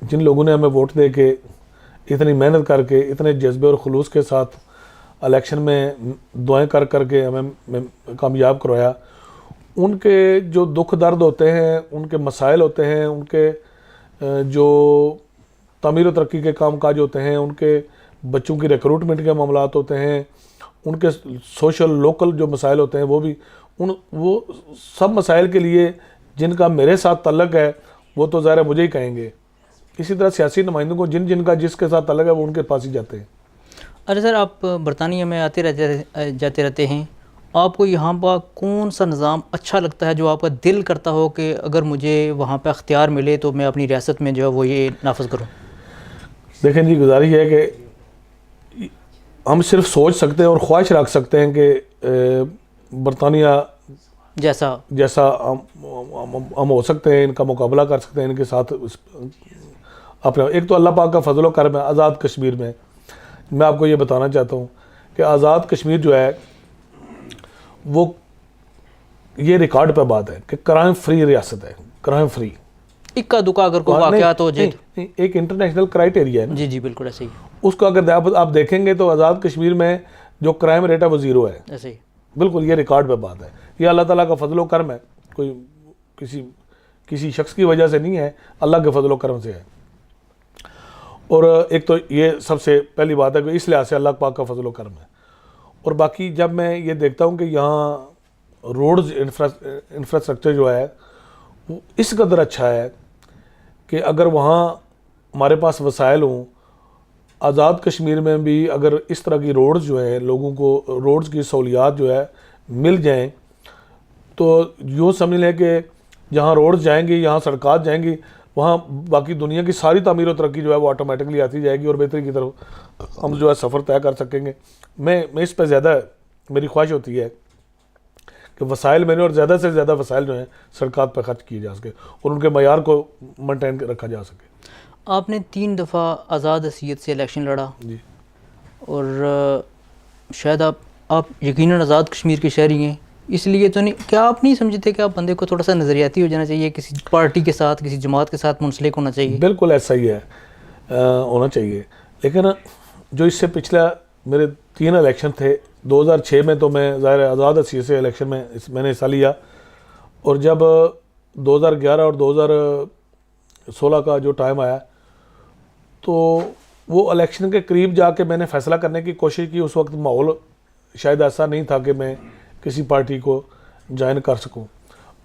جن لوگوں نے ہمیں ووٹ دے کے اتنی محنت کر کے اتنے جذبے اور خلوص کے ساتھ الیکشن میں دعائیں کر کے ہمیں کامیاب کروایا، ان کے جو دکھ درد ہوتے ہیں، ان کے مسائل ہوتے ہیں، ان کے جو تعمیر و ترقی کے کام کاج ہوتے ہیں، ان کے بچوں کی ریکروٹمنٹ کے معاملات ہوتے ہیں، ان کے سوشل لوکل جو مسائل ہوتے ہیں، وہ سب مسائل کے لیے جن کا میرے ساتھ تعلق ہے وہ تو ظاہر ہے مجھے ہی کہیں گے. اسی طرح سیاسی نمائندوں کو جن کا جس کے ساتھ تعلق ہے وہ ان کے پاس ہی جاتے ہیں. ارے سر، آپ برطانیہ میں آتے جاتے رہتے ہیں، آپ کو یہاں پر کون سا نظام اچھا لگتا ہے جو آپ کا دل کرتا ہو کہ اگر مجھے وہاں پہ اختیار ملے تو میں اپنی ریاست میں جو ہے وہ یہ نافذ کروں؟ دیکھیں جی، گزارش ہے کہ ہم صرف سوچ سکتے ہیں اور خواہش رکھ سکتے ہیں کہ برطانیہ جیسا ہم ہو سکتے ہیں، ان کا مقابلہ کر سکتے ہیں، ان کے ساتھ اپنے. ایک تو اللہ پاک کا فضل و کرم ہے آزاد کشمیر میں. میں آپ کو یہ بتانا چاہتا ہوں کہ آزاد کشمیر جو ہے وہ یہ ریکارڈ پہ بات ہے کہ کرائم فری ریاست ہے. کرائم فری، اکا دکا اگر کوئی واقعات ہو جائے، ایک انٹرنیشنل کرائٹیریا ہے. جی بالکل ایسے ہی. اس کو اگر آپ دیکھیں گے تو آزاد کشمیر میں جو کرائم ریٹ ہے وہ 0 ہے. ایسے ہی بالکل یہ ریکارڈ پہ بات ہے. یہ اللہ تعالیٰ کا فضل و کرم ہے، کوئی کسی شخص کی وجہ سے نہیں ہے، اللہ کے فضل و کرم سے ہے. اور ایک تو یہ سب سے پہلی بات ہے کہ اس لحاظ سے اللہ پاک کا فضل و کرم ہے. اور باقی جب میں یہ دیکھتا ہوں کہ یہاں روڈز انفراسٹرکچر جو ہے وہ اس قدر اچھا ہے کہ اگر وہاں ہمارے پاس وسائل ہوں، آزاد کشمیر میں بھی اگر اس طرح کی روڈز جو ہیں، لوگوں کو روڈز کی سہولیات جو ہے مل جائیں تو یوں سمجھ لیں کہ جہاں روڈز جائیں گی، یہاں سڑکات جائیں گی، وہاں باقی دنیا کی ساری تعمیر و ترقی جو ہے وہ آٹومیٹکلی آتی جائے گی اور بہتری کی طرف ہم جو ہے سفر طے کر سکیں گے. میں اس پہ زیادہ میری خواہش ہوتی ہے کہ وسائل میں نے اور زیادہ سے زیادہ وسائل جو ہیں سڑکات پہ خرچ کیے جا سکے اور ان کے معیار کو مینٹین رکھا جا سکے. آپ نے 3 دفعہ آزاد حیثیت سے الیکشن لڑا. جی. اور شاید آپ یقیناً آزاد کشمیر کے شہری ہیں، اس لیے تو نہیں، کیا آپ نہیں سمجھتے کہ آپ بندے کو تھوڑا سا نظریاتی ہو جانا چاہیے، کسی پارٹی کے ساتھ، کسی جماعت کے ساتھ منسلک ہونا چاہیے؟ بالکل ایسا ہی ہے. ہونا چاہیے. لیکن جو اس سے پچھلا میرے 3 الیکشن تھے, 2006 میں تو میں ظاہر آزاد حیثیت سے الیکشن میں نے حصہ لیا, اور جب 2011 اور 2016 کا جو ٹائم آیا تو وہ الیکشن کے قریب جا کے میں نے فیصلہ کرنے کی کوشش کی. اس وقت ماحول شاید ایسا نہیں تھا کہ میں کسی پارٹی کو جوائن کر سکوں,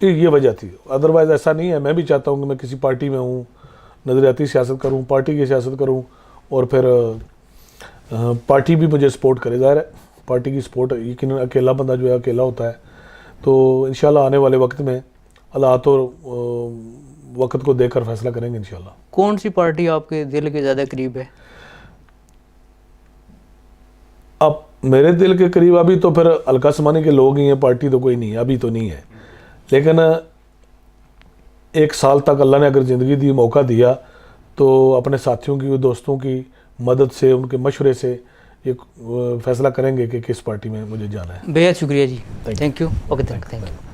یہ وجہ تھی. ادروائز ایسا نہیں ہے, میں بھی چاہتا ہوں کہ میں کسی پارٹی میں ہوں, نظریاتی سیاست کروں, پارٹی کی سیاست کروں, اور پھر پارٹی بھی مجھے سپورٹ کرے. ظاہر ہے پارٹی کی سپورٹ یقیناً اکیلا بندہ جو ہے اکیلا ہوتا ہے. تو انشاءاللہ آنے والے وقت میں حالات اور وقت کو دیکھ کر فیصلہ کریں گے انشاءاللہ. کون سی پارٹی آپ کے دل کے زیادہ قریب ہے؟ اب میرے دل کے قریب ابھی تو پھر حلقہ سمانے کے لوگ ہی ہیں, پارٹی تو کوئی نہیں ہے, ابھی تو نہیں ہے. لیکن 1 سال تک اللہ نے اگر زندگی دی, موقع دیا, تو اپنے ساتھیوں کی, دوستوں کی مدد سے, ان کے مشورے سے یہ فیصلہ کریں گے کہ کس پارٹی میں مجھے جانا ہے. بہت شکریہ جی, thank you. Okay thank you.